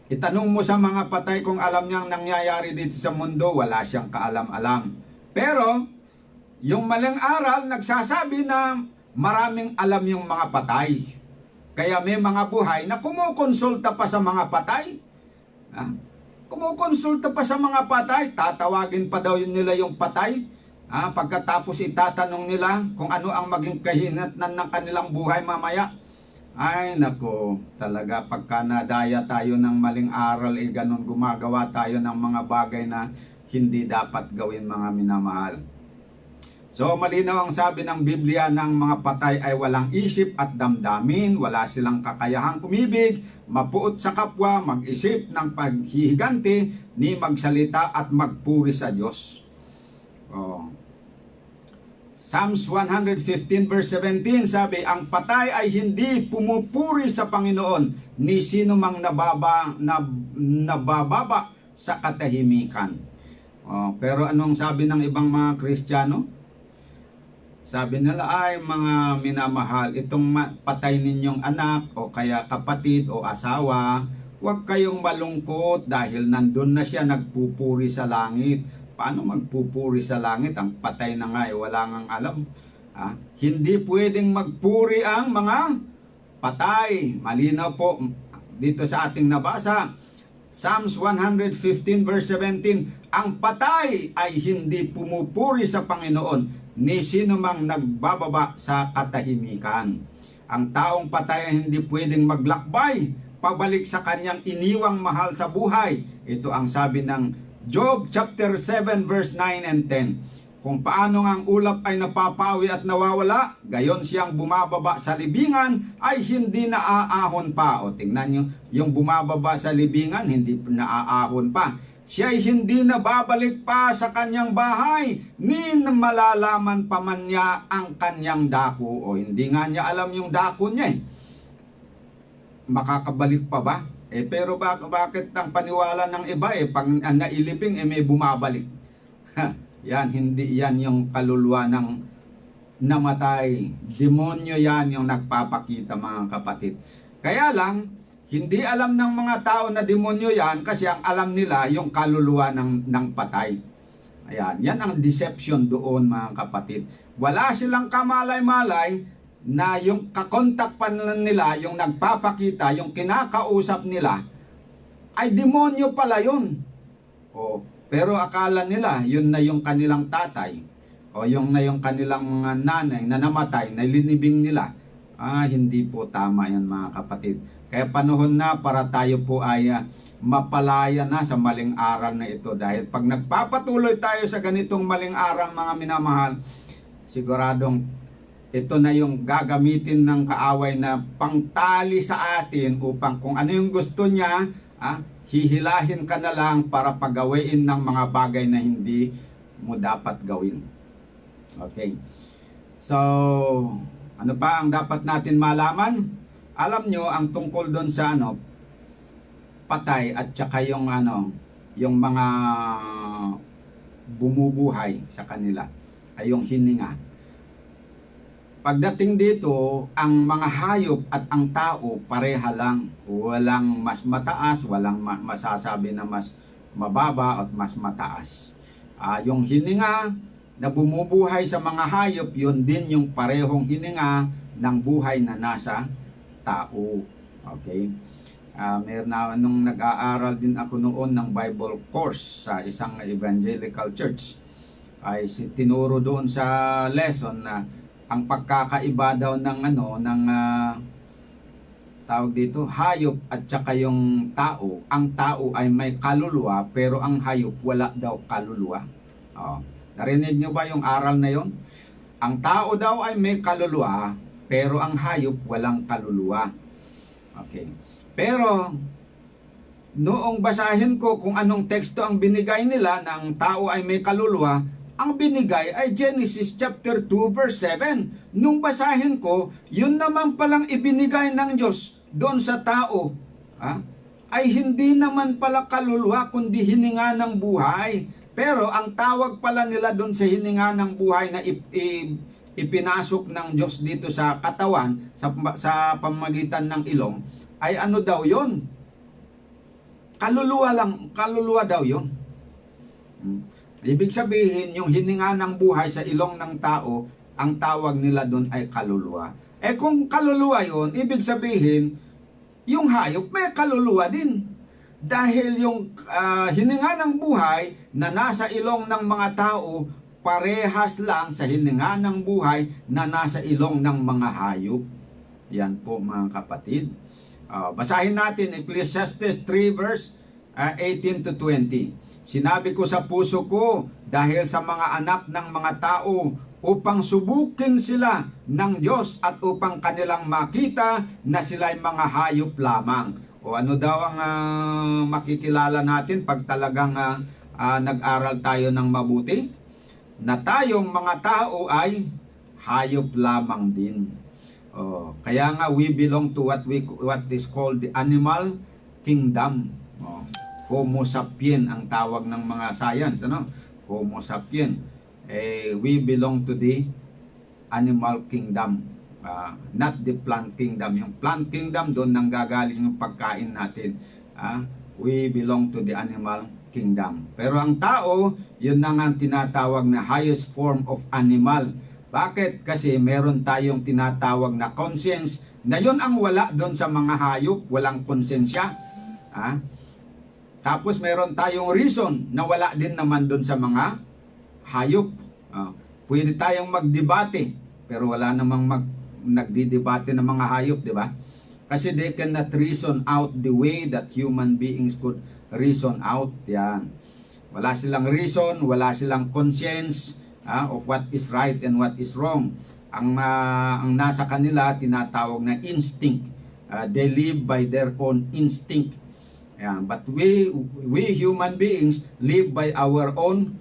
Itanong mo sa mga patay kung alam niyang nangyayari dito sa mundo, wala siyang kaalam-alam. Pero yung maling aral nagsasabi na maraming alam yung mga patay. Kaya may mga buhay na kumukonsulta pa sa mga patay. Kumukonsulta pa sa mga patay, tatawagin pa daw nila yung patay. Pagkatapos itatanong nila kung ano ang maging kahinatnan ng kanilang buhay mamaya. Ay nako, talaga pagka nadaya tayo ng maling aral, ganun gumagawa tayo ng mga bagay na hindi dapat gawin, mga minamahal. So malinaw ang sabi ng Biblia ng mga patay ay walang isip at damdamin, wala silang kakayahang umibig, mapuot sa kapwa, mag-isip ng paghihiganti, ni magsalita at magpuri sa Diyos. Psalms 115 verse 17 sabi, ang patay ay hindi pumupuri sa Panginoon, ni sino mang nabababa sa katahimikan. Pero anong sabi ng ibang mga Kristiyano? Sabi nila, ay mga minamahal, itong patay ninyong anak o kaya kapatid o asawa, huwag kayong malungkot dahil nandun na siya nagpupuri sa langit. Paano magpupuri sa langit? Ang patay na nga, wala ngang alam. Hindi pwedeng magpuri ang mga patay. Malinaw po dito sa ating nabasa. Psalms 115 verse 17, ang patay ay hindi pumupuri sa Panginoon, ni sino mang nagbababa sa katahimikan. Ang taong patay ay hindi pwedeng maglakbay pabalik sa kanyang iniwang mahal sa buhay. Ito ang sabi ng Job chapter 7 verse 9 and 10. Kung paano ang ulap ay napapawi at nawawala, gayon siyang bumababa sa libingan ay hindi naaahon pa. O tingnan nyo, yung bumababa sa libingan, hindi naaahon pa. Siya ay hindi na babalik pa sa kanyang bahay, ni malalaman pa man niya ang kanyang dako. O hindi nga niya alam yung dako niya. Makakabalik pa ba? Pero bakit ang paniwala ng iba pag nailibing may bumabalik? Yan, hindi yan yung kaluluwa ng namatay. Demonyo yan yung nagpapakita, mga kapatid. Kaya lang, hindi alam ng mga tao na demonyo yan kasi ang alam nila yung kaluluwa ng patay. Ayan, yan ang deception doon, mga kapatid. Wala silang kamalay-malay na yung kakontak pa nila, yung nagpapakita, yung kinakausap nila, ay demonyo pala yun. Pero akala nila, yun na yung kanilang tatay, o yung na yung kanilang mga nanay na namatay, na linibing nila. Hindi po tama yan, mga kapatid. Kaya panahon na para tayo po ay mapalaya na sa maling aral na ito. Dahil pag nagpapatuloy tayo sa ganitong maling aral, mga minamahal, siguradong ito na yung gagamitin ng kaaway na pangtali sa atin upang kung ano yung gusto niya, hihilahin ka na lang para pagawain ng mga bagay na hindi mo dapat gawin. Okay. So, ano pa ang dapat natin malaman? Alam nyo, ang tungkol doon sa patay at saka yung yung mga bumubuhay sa kanila ay yung hininga. Pagdating dito, ang mga hayop at ang tao pareha lang. Walang mas mataas, walang masasabi na mas mababa at mas mataas. Yung hininga na bumubuhay sa mga hayop, yun din yung parehong hininga ng buhay na nasa tao. Okay? Meron na nung nag-aaral din ako noon ng Bible course sa isang evangelical church. Ay tinuro doon sa lesson na ang pagkakaiba daw ng tawag dito, hayop at saka yung tao. Ang tao ay may kaluluwa pero ang hayop wala daw kaluluwa. Narinig nyo ba yung aral na yon? Ang tao daw ay may kaluluwa, pero ang hayop walang kaluluwa. Okay. Pero, noong basahin ko kung anong teksto ang binigay nila na ang tao ay may kaluluwa, ang binigay ay Genesis chapter 2 verse 7. Nung basahin ko, yun naman palang ibinigay ng Diyos doon sa tao, ay hindi naman pala kaluluwa kundi hininga ng buhay. Pero ang tawag pala nila doon sa hininga ng buhay na ipinasok ng Diyos dito sa katawan, sa pamamagitan ng ilong, ay ano daw yon? Kaluluwa lang, kaluluwa daw yon. Ibig sabihin, yung hininga ng buhay sa ilong ng tao, ang tawag nila doon ay kaluluwa. Kung kaluluwa yon, ibig sabihin, yung hayop may kaluluwa din. Dahil yung hininga ng buhay na nasa ilong ng mga tao, parehas lang sa hininga ng buhay na nasa ilong ng mga hayop. Yan po mga kapatid. Basahin natin Ecclesiastes 3 verse 18 to 20. Sinabi ko sa puso ko dahil sa mga anak ng mga tao upang subukin sila ng Diyos at upang kanilang makita na sila'y mga hayop lamang. O ano daw ang makikilala natin pag talagang nag-aral tayo ng mabuti? Na tayong mga tao ay hayop lamang din. Kaya nga we belong to what is called the animal kingdom. Homo sapien ang tawag ng mga science, ano? Homo sapien. We belong to the animal kingdom. Not the plant kingdom. Yung plant kingdom, doon nanggagaling yung pagkain natin. We belong to the animal kingdom. Pero ang tao, yun na nga tinatawag na highest form of animal. Bakit? Kasi meron tayong tinatawag na conscience, na yun ang wala doon sa mga hayop, walang konsensya. Tapos meron tayong reason na wala din naman doon sa mga hayop. Pwede tayong magdebate, pero wala namang nagdidebate ng mga hayop, di ba? Kasi they cannot reason out the way that human beings could reason out. Yan. Wala silang reason, wala silang conscience of what is right and what is wrong. Ang nasa kanila tinatawag na instinct. They live by their own instinct. Yan. But we human beings live by our own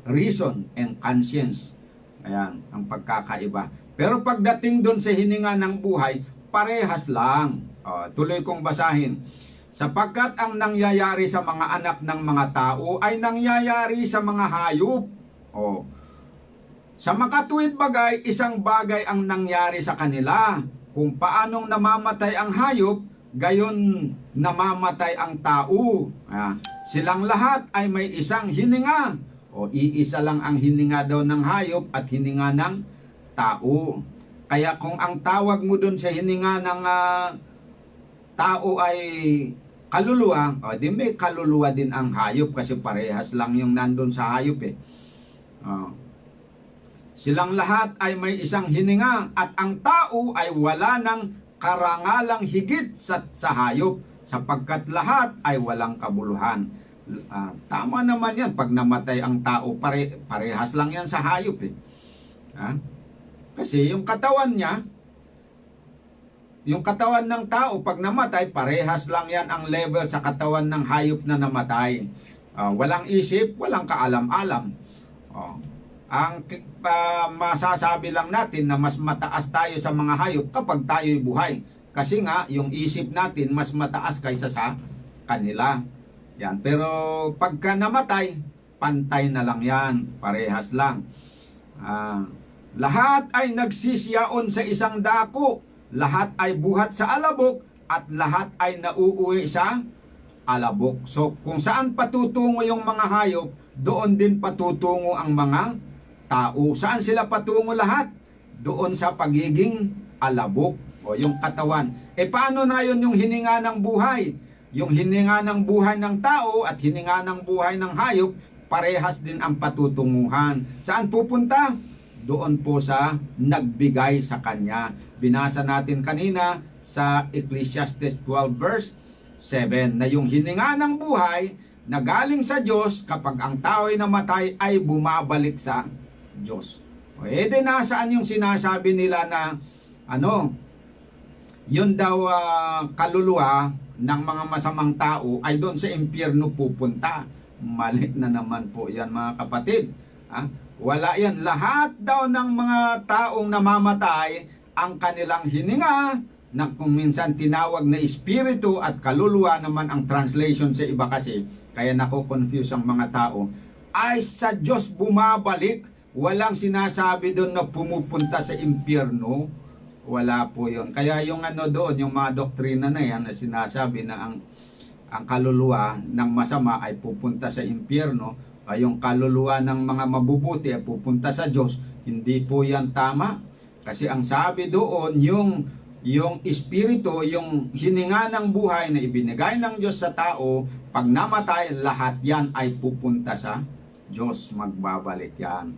reason and conscience. Ayan, ang pagkakaiba. Pero pagdating doon sa hininga ng buhay, parehas lang. Tuloy kong basahin. Sapagkat ang nangyayari sa mga anak ng mga tao ay nangyayari sa mga hayop. Sa makatuwid bagay, isang bagay ang nangyari sa kanila. Kung paanong namamatay ang hayop, gayon namamatay ang tao. Silang lahat ay may isang hininga. Iisa lang ang hininga daw ng hayop at hininga ng tao. Kaya kung ang tawag mo dun sa hininga ng tao ay kaluluwa, di may kaluluwa din ang hayop kasi parehas lang yung nandun sa hayop Silang lahat ay may isang hininga at ang tao ay wala ng karangalang higit sa hayop sapagkat lahat ay walang kabuluhan. Tama naman yan, pag namatay ang tao, parehas lang yan sa hayop Kasi yung katawan niya, yung katawan ng tao, pag namatay, parehas lang yan ang level sa katawan ng hayop na namatay. Walang isip, walang kaalam-alam. Ang masasabi lang natin na mas mataas tayo sa mga hayop kapag tayo'y buhay. Kasi nga, yung isip natin mas mataas kaysa sa kanila. Yan. Pero pagka namatay, pantay na lang yan. Parehas lang. Lahat ay nagsisiyaon sa isang dako. Lahat ay buhat sa alabok at lahat ay nauuwi sa alabok. So kung saan patutungo yung mga hayop, doon din patutungo ang mga tao. Saan sila patungo lahat? Doon sa pagiging alabok o yung katawan. Paano na yun yung hininga ng buhay? Yung hininga ng buhay ng tao at hininga ng buhay ng hayop, parehas din ang patutunguhan. Saan pupunta? Doon po sa nagbigay sa kanya. Binasa natin kanina sa Ecclesiastes 12 verse 7 na yung hininga ng buhay na galing sa Diyos kapag ang tao ay namatay ay bumabalik sa Diyos. Eh di nasaan yung sinasabi nila na ano, yun daw kaluluwa ng mga masamang tao ay doon sa impyerno pupunta. Mali na naman po yan mga kapatid. Wala yan. Lahat daw ng mga taong namamatay, ang kanilang hininga, na kung minsan tinawag na espiritu at kaluluwa naman ang translation sa iba kasi, kaya nako-confuse ang mga tao, ay sa Diyos bumabalik. Walang sinasabi doon na pumupunta sa impyerno. Wala po yun. Kaya yung ano doon, yung mga doktrina na yan na sinasabi na ang kaluluwa ng masama ay pupunta sa impyerno, ay yung kaluluwa ng mga mabubuti ay pupunta sa Diyos, hindi po yan tama. Kasi ang sabi doon, yung espiritu, yung hininga ng buhay na ibinigay ng Diyos sa tao, pag namatay, lahat yan ay pupunta sa Diyos, magbabalik yan.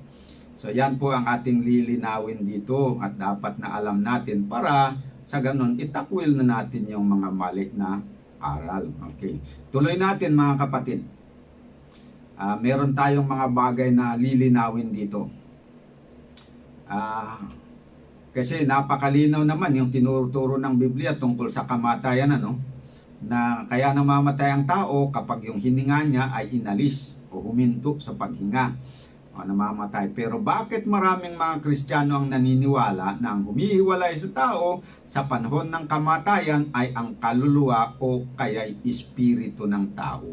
So yan po ang ating lilinawin dito at dapat na alam natin para sa ganun itakwil na natin yung mga mali na aral. Okay. Tuloy natin mga kapatid. Meron tayong mga bagay na lilinawin dito. Kasi napakalinaw naman yung tinuturo ng Biblia tungkol sa kamatayan, ano? Na kaya namamatay ang tao kapag yung hininga niya ay inalis o huminto sa paghinga. Namamatay. Pero bakit maraming mga Kristiyano ang naniniwala na ang humihiwalay sa tao sa panahon ng kamatayan ay ang kaluluwa o kaya'y espiritu ng tao?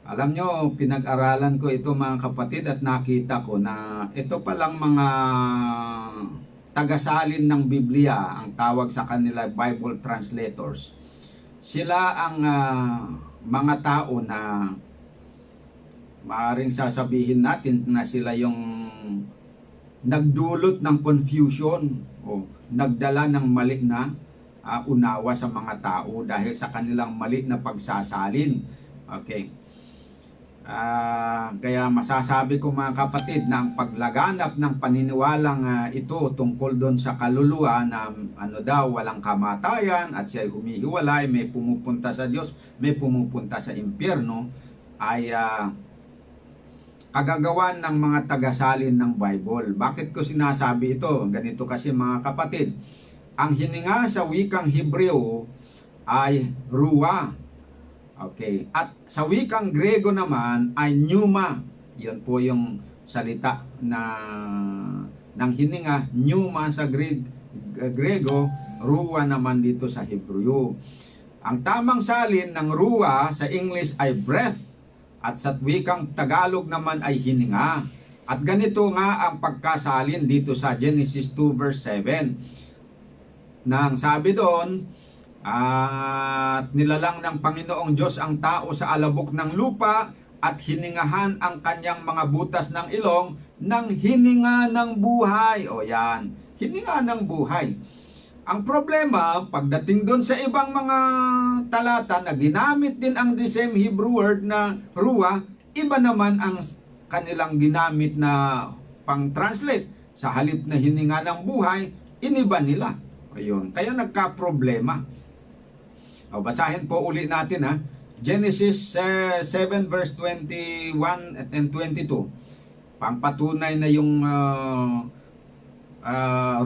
Alam nyo, pinag-aralan ko ito mga kapatid at nakita ko na ito palang mga tagasalin ng Biblia, ang tawag sa kanila Bible translators. Sila ang mga tao na maaaring sasabihin natin na sila yung nagdulot ng confusion o nagdala ng mali na unawa sa mga tao dahil sa kanilang mali na pagsasalin. Okay. Kaya masasabi ko mga kapatid na ang paglaganap ng paniniwalang ito tungkol doon sa kaluluwa na ano daw, walang kamatayan at siya'y humihiwalay, may pumupunta sa Diyos, may pumupunta sa impyerno, ay kagagawan ng mga tagasalin ng Bible. Bakit ko sinasabi ito? Ganito kasi mga kapatid. Ang hininga sa wikang Hebreo ay ruwa. Okay. At sa wikang Grego naman ay pneuma. Yan po yung salita ng hininga. Pneuma sa Grego, ruwa naman dito sa Hebreo. Ang tamang salin ng ruwa sa English ay breath. At sa wikang Tagalog naman ay hininga. At ganito nga ang pagkasalin dito sa Genesis 2 verse 7. Nang sabi doon, at nilalang ng Panginoong Diyos ang tao sa alabok ng lupa at hiningahan ang kanyang mga butas ng ilong ng hininga ng buhay. O yan, hininga ng buhay. Ang problema, pagdating doon sa ibang mga talata na ginamit din ang the same Hebrew word na ruwa, iba naman ang kanilang ginamit na pang-translate. Sa halip na hininga ng buhay, iniba nila. Ayun. Kaya nagka-problema. Basahin po uli natin Genesis 7 verse 21 and 22. Pampatunay na yung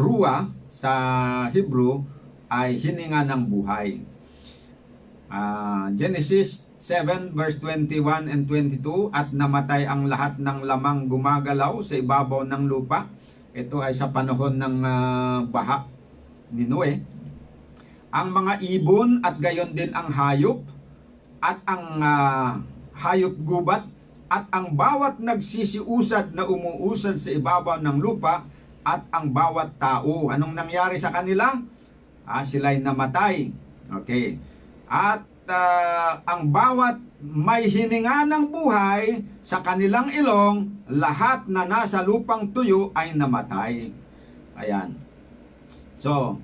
ruwa sa Hebrew ay hininga ng buhay. Genesis 7 verse 21 and 22, at namatay ang lahat ng lamang gumagalaw sa ibabaw ng lupa. Ito ay sa panahon ng baha ni Noe. Ang mga ibon at gayon din ang hayop at ang hayop gubat at ang bawat nagsisiusad na umuusad sa ibabaw ng lupa at ang bawat tao. Anong nangyari sa kanila? Sila'y namatay. Okay. At ang bawat may hininga ng buhay sa kanilang ilong, lahat na nasa lupang tuyo ay namatay. Ayan. So,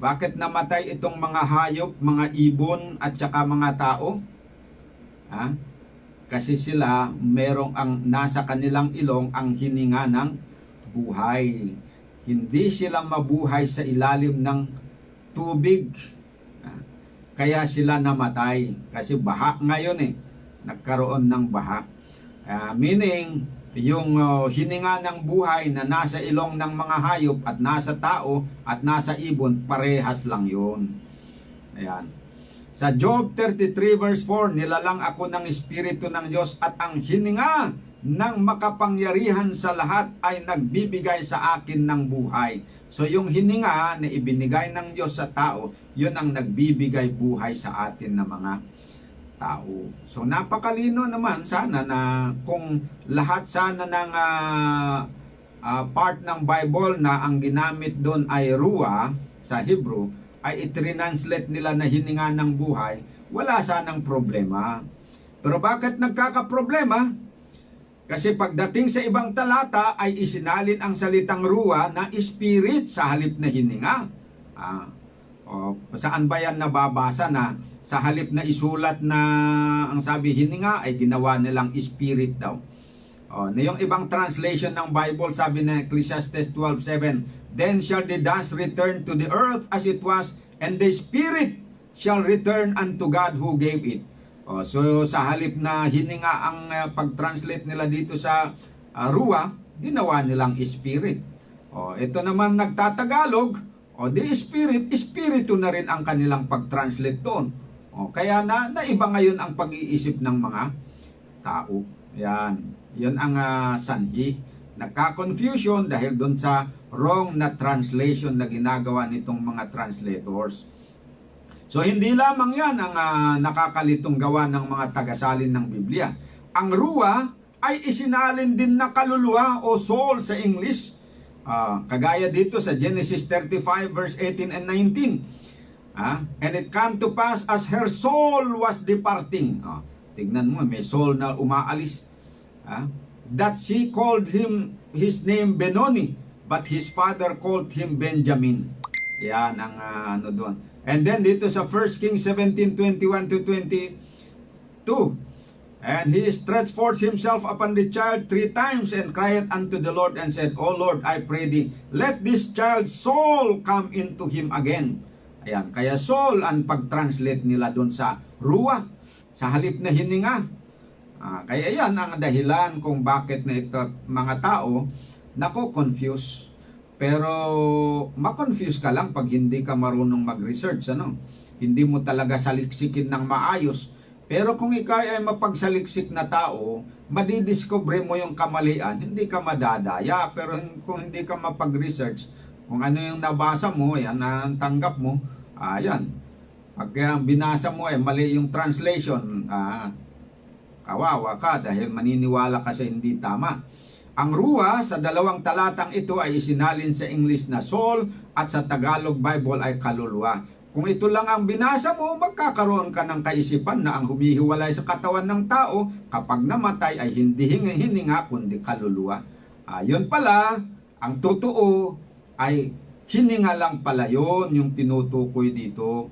bakit namatay itong mga hayop, mga ibon at saka mga tao? Kasi sila merong ang nasa kanilang ilong ang hininga ng buhay. Hindi sila mabuhay sa ilalim ng tubig. Kaya sila namatay. Kasi baha ngayon Nagkaroon ng baha. Meaning, yung hininga ng buhay na nasa ilong ng mga hayop at nasa tao at nasa ibon, parehas lang yun. Ayan. Sa Job 33 verse 4, nilalang ako ng Espiritu ng Diyos at ang hininga ng makapangyarihan sa lahat ay nagbibigay sa akin ng buhay. So yung hininga na ibinigay ng Diyos sa tao, yun ang nagbibigay buhay sa atin na mga tao. So napakalino naman sana na kung lahat sana ng part ng Bible na ang ginamit doon ay ruah sa Hebrew, ay itrinanslate nila na hininga ng buhay, wala sanang problema. Pero bakit nagkakaproblema? Kasi pagdating sa ibang talata ay isinalin ang salitang ruah na spirit sa halip na hininga. Saan ba yan nababasa na sa halip na isulat na ang sabi hininga ay ginawa nilang spirit daw? Na yung ibang translation ng Bible, sabi na Ecclesiastes 12:7, then shall the dust return to the earth as it was, and the spirit shall return unto God who gave it. So sa halip na hininga ang pag-translate nila dito sa ruah, ginawa nilang spirit. Ito naman nagtatagalog, the spirit, espiritu na rin ang kanilang pag-translate doon. Kaya naiba ngayon ang pag-iisip ng mga tao. Yan ang sanhi. Nagka-confusion dahil doon sa wrong na translation na ginagawa nitong mga translators. So hindi lamang yan ang nakakalitong gawa ng mga tagasalin ng Biblia. Ang ruah ay isinalin din na kaluluwa o soul sa English. Kagaya dito sa Genesis 35 verse 18 and 19. And it came to pass as her soul was departing. Tignan mo, may soul na umaalis. That she called him his name Benoni, but his father called him Benjamin. Yan ang ano doon. And then dito sa 1 Kings 17:21-22, and he stretched forth himself upon the child 3 times and cried unto the Lord and said, O Lord, I pray thee, let this child's soul come into him again. Ayan, kaya soul ang pag-translate nila doon sa ruah, sa halip na hininga. Kaya yan ang dahilan kung bakit na ito mga tao confuse. Pero ma-confuse ka lang pag hindi ka marunong mag-research, Hindi mo talaga saliksikin ng maayos. Pero kung ikaw ay mapagsaliksik na tao, madidiscover mo yung kamalian, hindi ka madadaya. Pero kung hindi ka mapag-research, kung ano yung nabasa mo, yan ang tanggap mo, yan. Pag binasa mo ay mali yung translation, kawawa ka dahil maniniwala ka sa hindi tama. Ang ruah sa dalawang talatang ito ay isinalin sa English na soul at sa Tagalog Bible ay kaluluwa. Kung ito lang ang binasa mo, magkakaroon ka ng kaisipan na ang humihiwalay sa katawan ng tao kapag namatay ay hindi hininga kundi kaluluwa. Yun pala, ang totoo ay hininga lang pala yun yung tinutukoy dito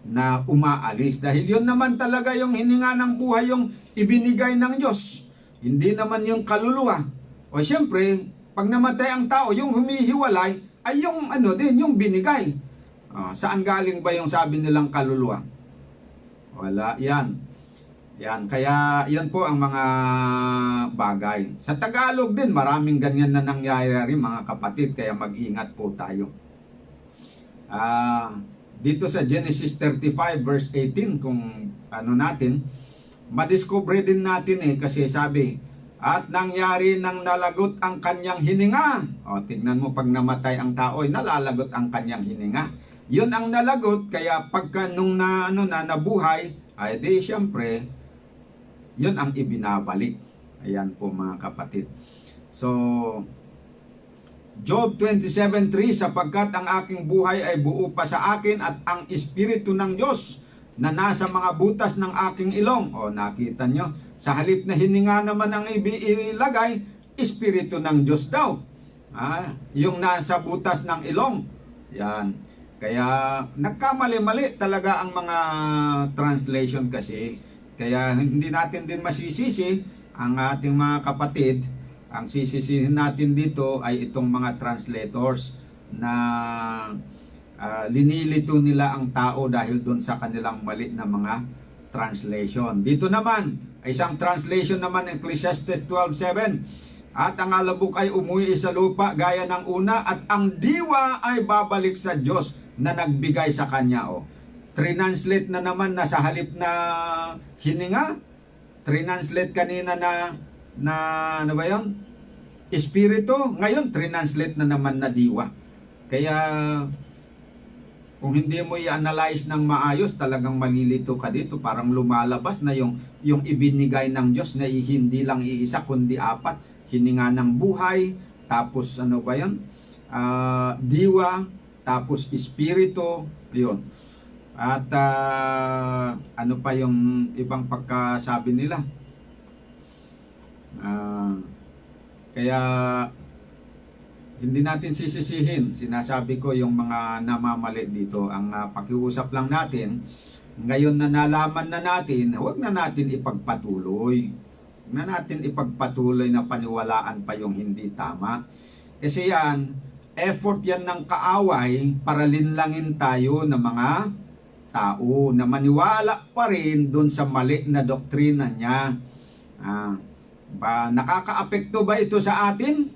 na umaalis. Dahil yun naman talaga yung hininga ng buhay, yung ibinigay ng Diyos. Hindi naman yung kaluluwa. O siyempre, pag namatay ang tao, yung humihiwalay ay yung yung binigay. Saan galing ba yung sabi nilang kaluluwa? Wala, yan. Kaya yan po ang mga bagay. Sa Tagalog din, maraming ganyan na nangyayari mga kapatid, kaya mag-ingat po tayo. Dito sa Genesis 35 verse 18, kung madiscover din natin kasi sabi, at nangyari nang nalagot ang kanyang hininga. Tignan mo, pag namatay ang tao, nalalagot ang kanyang hininga. Yun ang nalagot, kaya pagka nung nabuhay, ay di syempre, yun ang ibinabalik. Ayan po mga kapatid. So, Job 27:3, sapagkat ang aking buhay ay buo pa sa akin at ang Espiritu ng Diyos na nasa mga butas ng aking ilong. Nakita nyo, sa halip na hininga naman ang ilagay, Espiritu ng Diyos daw. Yung nasa butas ng ilong. Yan. Kaya nagkamali-mali talaga ang mga translation kasi. Kaya hindi natin din masisisi ang ating mga kapatid. Ang sisisihin natin dito ay itong mga translators na linilito nila ang tao dahil doon sa kanilang mali na mga translation. Dito naman, isang translation naman, Ecclesiastes 12:7, At ang alabok ay umuwi sa lupa gaya ng una, at ang diwa ay babalik sa Diyos na nagbigay sa kanya. O, trinanslate na naman na sa halip na hininga, trinanslate kanina na ano ba yun? Espiritu, ngayon trinanslate na naman na diwa. Kaya kung hindi mo i-analyze ng maayos, talagang malilito ka dito. Parang lumalabas na yung ibinigay ng Diyos na hindi lang iisa kundi apat. Hininga ng buhay, tapos ano ba yan? Diwa, tapos espiritu, yun. At ano pa yung ibang pagkasabi nila? Kaya hindi natin sisisihin. Sinasabi ko yung mga namamali dito. Ang pakiusap lang natin, ngayon na nalaman na natin, huwag na natin ipagpatuloy. Huwag na natin ipagpatuloy na paniwalaan pa yung hindi tama. Kasi yan, effort yan ng kaaway para linlangin tayo ng mga tao na maniwala pa rin dun sa mali na doktrina niya. Nakakaapekto ba ito sa atin?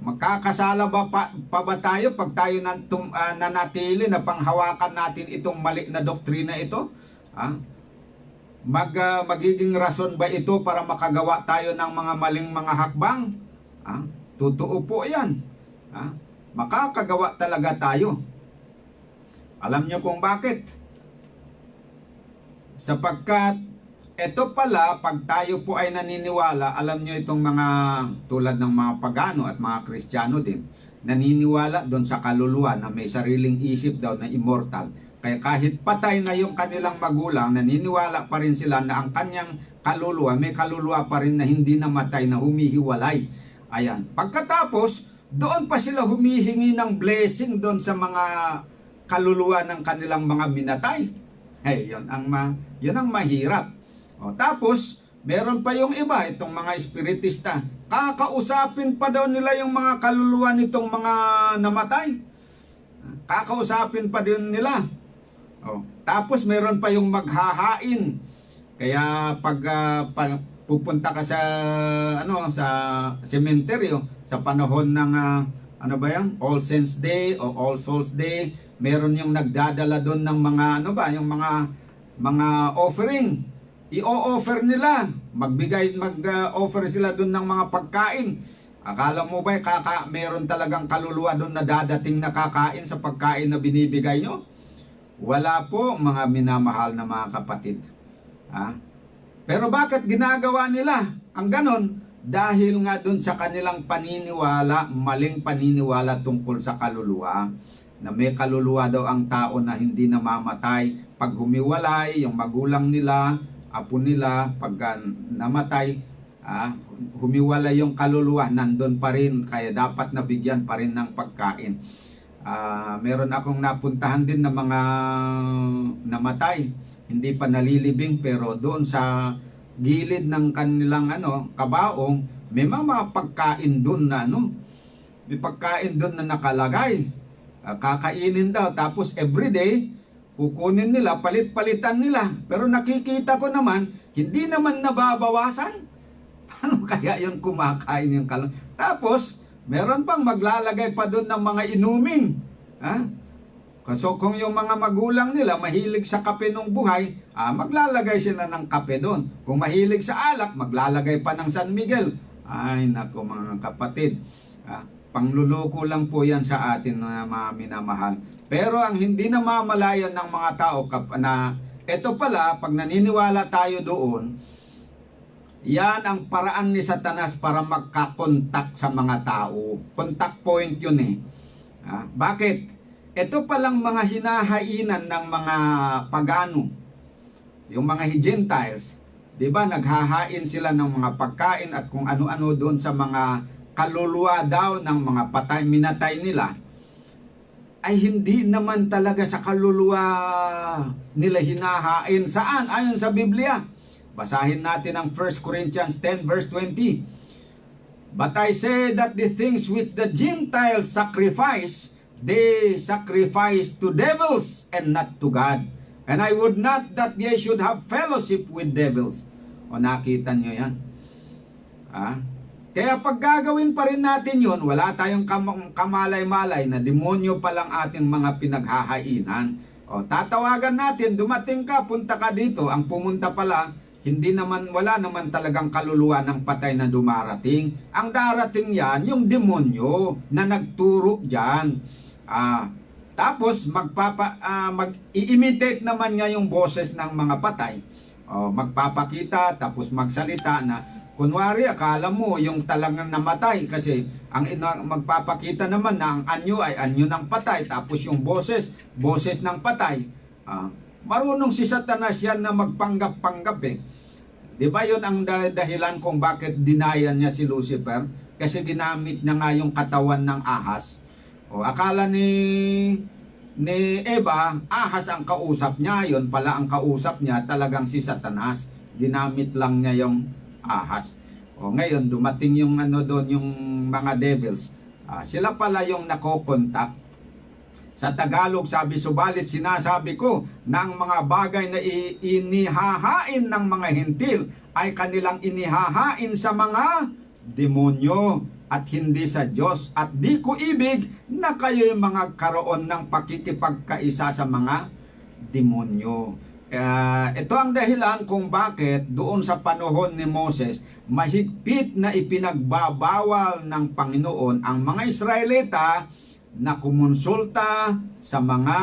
Magkakasala ba tayo pag tayo nanatili na panghawakan natin itong mali na doktrina ito? Magiging rason ba ito para makagawa tayo ng mga maling mga hakbang? Totoo po yan. Makakagawa talaga tayo. Alam nyo kung bakit? Sapagkat ito pala, pag tayo po ay naniniwala, alam nyo itong mga tulad ng mga pagano at mga Kristiyano din, naniniwala doon sa kaluluwa na may sariling isip daw na immortal. Kaya kahit patay na yung kanilang magulang, naniniwala pa rin sila na ang kanyang kaluluwa, may kaluluwa pa rin na hindi namatay, na humihiwalay. Ayan. Pagkatapos, doon pa sila humihingi ng blessing doon sa mga kaluluwa ng kanilang mga minatay. Yun ang mahirap. Tapos, meron pa yung iba, itong mga espiritista. Kakausapin pa daw nila yung mga kaluluwa nitong mga namatay. Kakausapin pa din nila. Tapos, meron pa yung maghahain. Kaya pag pupunta ka sa sementeryo, sa panahon ng All Saints Day o All Souls Day, meron yung nagdadala doon ng yung mga offering. I-offer nila, mag-offer sila doon ng mga pagkain. Akala mo ba meron talagang kaluluwa doon na dadating na kakain sa pagkain na binibigay nyo? Wala po, mga minamahal na mga kapatid. Pero bakit ginagawa nila ang ganon? Dahil nga doon sa kanilang paniniwala, maling paniniwala tungkol sa kaluluwa, na may kaluluwa daw ang tao na hindi namamatay. Pag humiwalay, yung magulang nila, apo nila, pag namatay, humiwalay yung kaluluwa, nandun pa rin, kaya dapat nabigyan pa rin ng pagkain. Meron akong napuntahan din na mga namatay, hindi pa nalilibing, pero doon sa gilid ng kanilang kabaong, may mga pagkain doon na may pagkain doon na nakalagay. Kakainin daw, tapos everyday kukunin nila, palit-palitan nila. Pero nakikita ko naman, hindi naman nababawasan. Paano kaya yung kumakain yung Tapos, meron pang maglalagay pa doon ng mga inumin. So kung yung mga magulang nila mahilig sa kape nung buhay, maglalagay sila ng kape doon. Kung mahilig sa alak, maglalagay pa ng San Miguel. Ay nako mga kapatid. Pangluloko lang po yan sa atin na mga minamahal. Pero ang hindi namamalayan ng mga tao na ito pala, pag naniniwala tayo doon, yan ang paraan ni Satanas para magkakontak sa mga tao. Contact point yun Bakit? Ito palang mga hinahainan ng mga pagano, yung mga Gentiles, di ba, naghahain sila ng mga pagkain at kung ano-ano doon sa mga kaluluwa daw ng mga minatay nila, ay hindi naman talaga sa kaluluwa nila hinahain. Saan? Ayon sa Biblia. Basahin natin ang 1 Corinthians 10 verse 20. But I say that the things which the Gentiles sacrifice, they sacrifice to devils and not to God. And I would not that they should have fellowship with devils. O nakita nyo yan? Kaya pag gagawin pa rin natin yun, wala tayong kamalay-malay na demonyo pa lang ating mga pinaghahainan. O, tatawagan natin, dumating ka, punta ka dito. Ang pumunta pala, wala naman talagang kaluluwa ng patay na dumarating. Ang darating yan, yung demonyo na nagturo dyan. Tapos, mag-imitate naman niya yung boses ng mga patay. Magpapakita, tapos magsalita na, kunwari, akala mo yung talagang namatay kasi magpapakita naman na ang anyo ay anyo ng patay, tapos yung boses ng patay. Marunong si Satanas yan na magpanggap-panggap eh. Di ba yun ang dahilan kung bakit dinayan niya si Lucifer? Kasi ginamit niya nga yung katawan ng ahas. Akala ni Eva, ahas ang kausap niya, yun pala ang kausap niya talagang si Satanas. Ginamit lang niya yung ahas. Ngayon dumating yung yung mga devils. Sila pala yung nakokontak. Sa Tagalog sabi, subalit sinasabi ko na ang mga bagay na inihahain ng mga hentil ay kanilang inihahain sa mga demonyo at hindi sa Diyos. At di ko ibig na kayo'y mga karoon ng pakikipagkaisa sa mga demonyo. Ito ang dahilan kung bakit doon sa panahon ni Moses, mahigpit na ipinagbabawal ng Panginoon ang mga Israelita na kumonsulta sa mga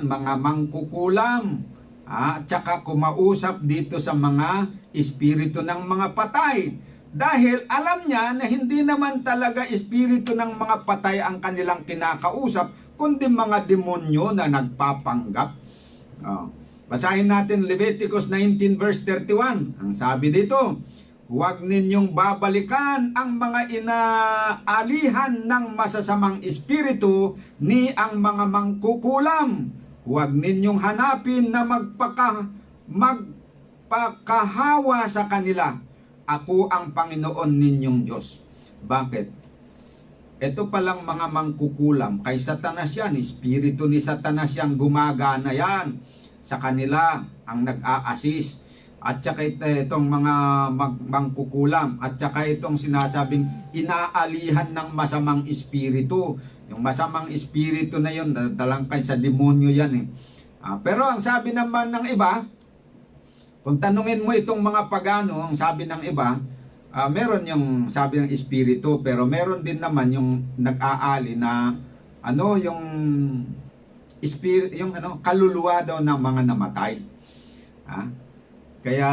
mga mangkukulam, at saka kumausap dito sa mga espiritu ng mga patay. Dahil alam niya na hindi naman talaga espiritu ng mga patay ang kanilang kinakausap, kundi mga demonyo na nagpapanggap. Basahin natin Leviticus 19 verse 31. Ang sabi dito, huwag ninyong babalikan ang mga inaalihan ng masasamang espiritu ni ang mga mangkukulam. Huwag ninyong hanapin na magpakahawa sa kanila. Ako ang Panginoon ninyong Diyos. Bakit? Ito palang mga mangkukulam, kay Satanas yan, espiritu ni Satanas yan, gumagana yan sa kanila, ang nag-a-assist. At saka itong mga mangkukulam, at saka itong sinasabing inaalihan ng masamang espiritu. Yung masamang espiritu na yun, talangkay sa demonyo yan eh. Pero ang sabi naman ng iba, kung tanungin mo itong mga pagano, ang sabi ng iba, meron yung sabi ng espiritu, pero meron din naman yung nag-aali na yung spirit, yung kaluluwa daw ng mga namatay. Kaya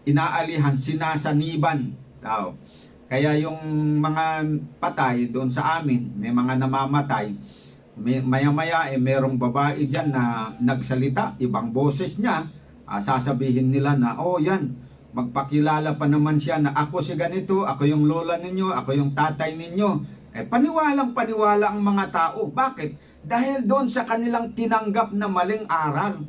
inaalihan, sinasaniban daw. Kaya yung mga patay doon sa amin, may mga namamatay, maya-maya merong babae dyan na nagsalita, ibang boses niya, sasabihin nila na, yan, magpakilala pa naman siya na ako si ganito, ako yung lola ninyo, ako yung tatay ninyo. Paniwalang-paniwala ang mga tao. Bakit? Dahil doon sa kanilang tinanggap na maling aral.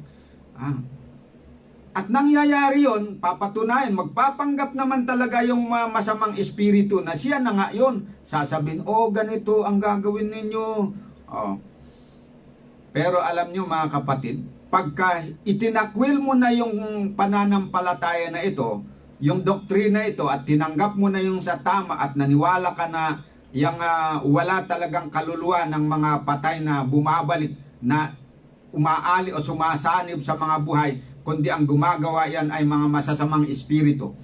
At nangyayari yon, papatunayan, magpapanggap naman talaga yung masamang espiritu na siya na nga yun. Sasabihin, ganito ang gagawin ninyo. Pero alam nyo mga kapatid, pagka itinakwil mo na yung pananampalataya na ito, yung doktrina ito, at tinanggap mo na yung sa tama at naniwala ka na yung wala talagang kaluluwa ng mga patay na bumabalik, na umaali o sumasanib sa mga buhay, kundi ang gumagawa yan ay mga masasamang espiritu,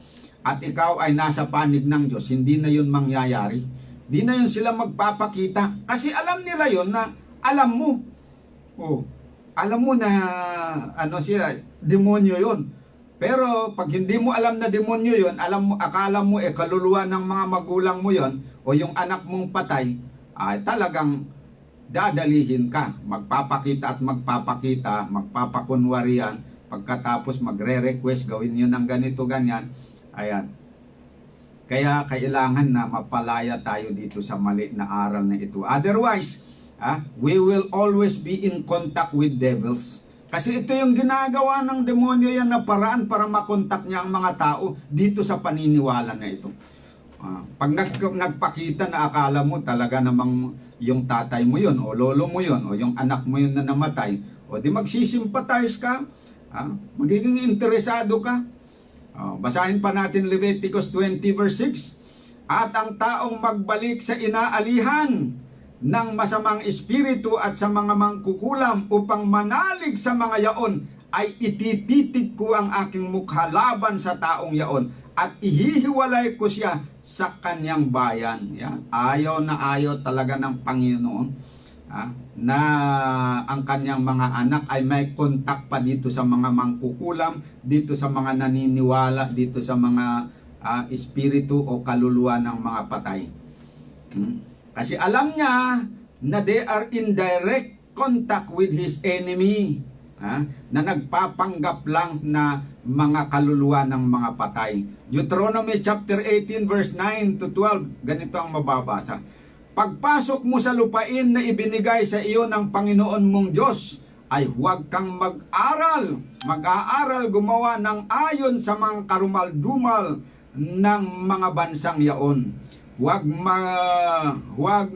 at ikaw ay nasa panig ng Diyos, hindi na yun mangyayari. Di na yun sila magpapakita. Kasi alam nila yun na alam mo. Alam mo na siya, demonyo yun. Pero pag hindi mo alam na demonyo yun, akala mo kaluluwa ng mga magulang mo yun, o yung anak mong patay, ay talagang dadalihin ka. Magpapakita at magpapakita, magpapakunwarian, pagkatapos magre-request, gawin nyo ng ganito, ganyan. Ayan. Kaya kailangan na mapalaya tayo dito sa mali na aral na ito. Otherwise, we will always be in contact with devils. Kasi ito yung ginagawa ng demonyo yan na paraan para makontak niya ang mga tao dito sa paniniwala na ito. Pag nagpakita na akala mo talaga namang yung tatay mo yun, o lolo mo yun, o yung anak mo yun na namatay, o di magsisimpatize ka, magiging interesado ka. Basahin pa natin Leviticus 20 verse 6. At ang taong magbalik sa inaalihan ng masamang espiritu at sa mga mangkukulam upang manalig sa mga yaon, ay itititig ko ang aking mukha laban sa taong yaon at ihihiwalay ko siya sa kanyang bayan. Yan. Ayaw na ayaw talaga ng Panginoon na ang kanyang mga anak ay may kontak pa dito sa mga mangkukulam, dito sa mga naniniwala, dito sa mga espiritu o kaluluwa ng mga patay. Kasi alam niya na they are in direct contact with his enemy, na nagpapanggap lang na mga kaluluwa ng mga patay. Deuteronomy chapter 18 verse 9 to 12, ganito ang mababasa. Pagpasok mo sa lupain na ibinigay sa iyo ng Panginoon mong Diyos, ay huwag kang mag-aaral gumawa ng ayon sa mga karumal-dumal ng mga bansang yaon. Huwag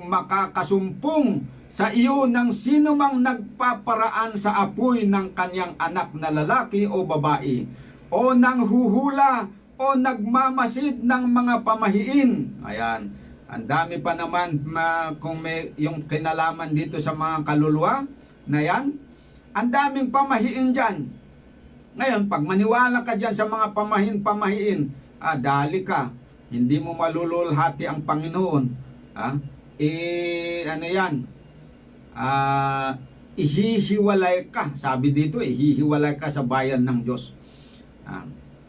makakasumpong sa iyo ng sino mang nagpaparaan sa apoy ng kanyang anak na lalaki o babae, o nang huhula o nagmamasid ng mga pamahiin. Ayan. Ang dami pa naman kung may yung kinalaman dito sa mga kaluluwa na yan. Ang daming pamahiin dyan. Ngayon, pag maniwala ka dyan sa mga pamahiin, dali ka. Hindi mo malululhati ang Panginoon. Ano yan? Ihihiwalay ka. Sabi dito, ihihiwalay ka sa bayan ng Diyos.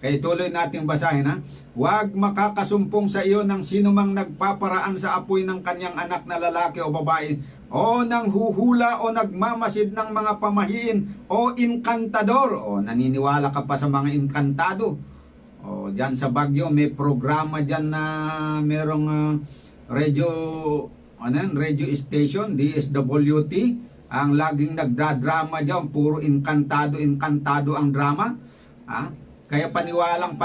Kaya tuloy nating basahin, huwag makakasumpong sa iyo ng sinumang nagpaparaan sa apoy ng kanyang anak na lalaki o babae, o nang huhula o nagmamasid ng mga pamahiin, o inkantador, o naniniwala ka pa sa mga inkantado. O dyan sa Baguio may programa dyan na merong radio station, DSWT, ang laging nagdadrama dyan, puro inkantado ang drama. Kaya paniwalang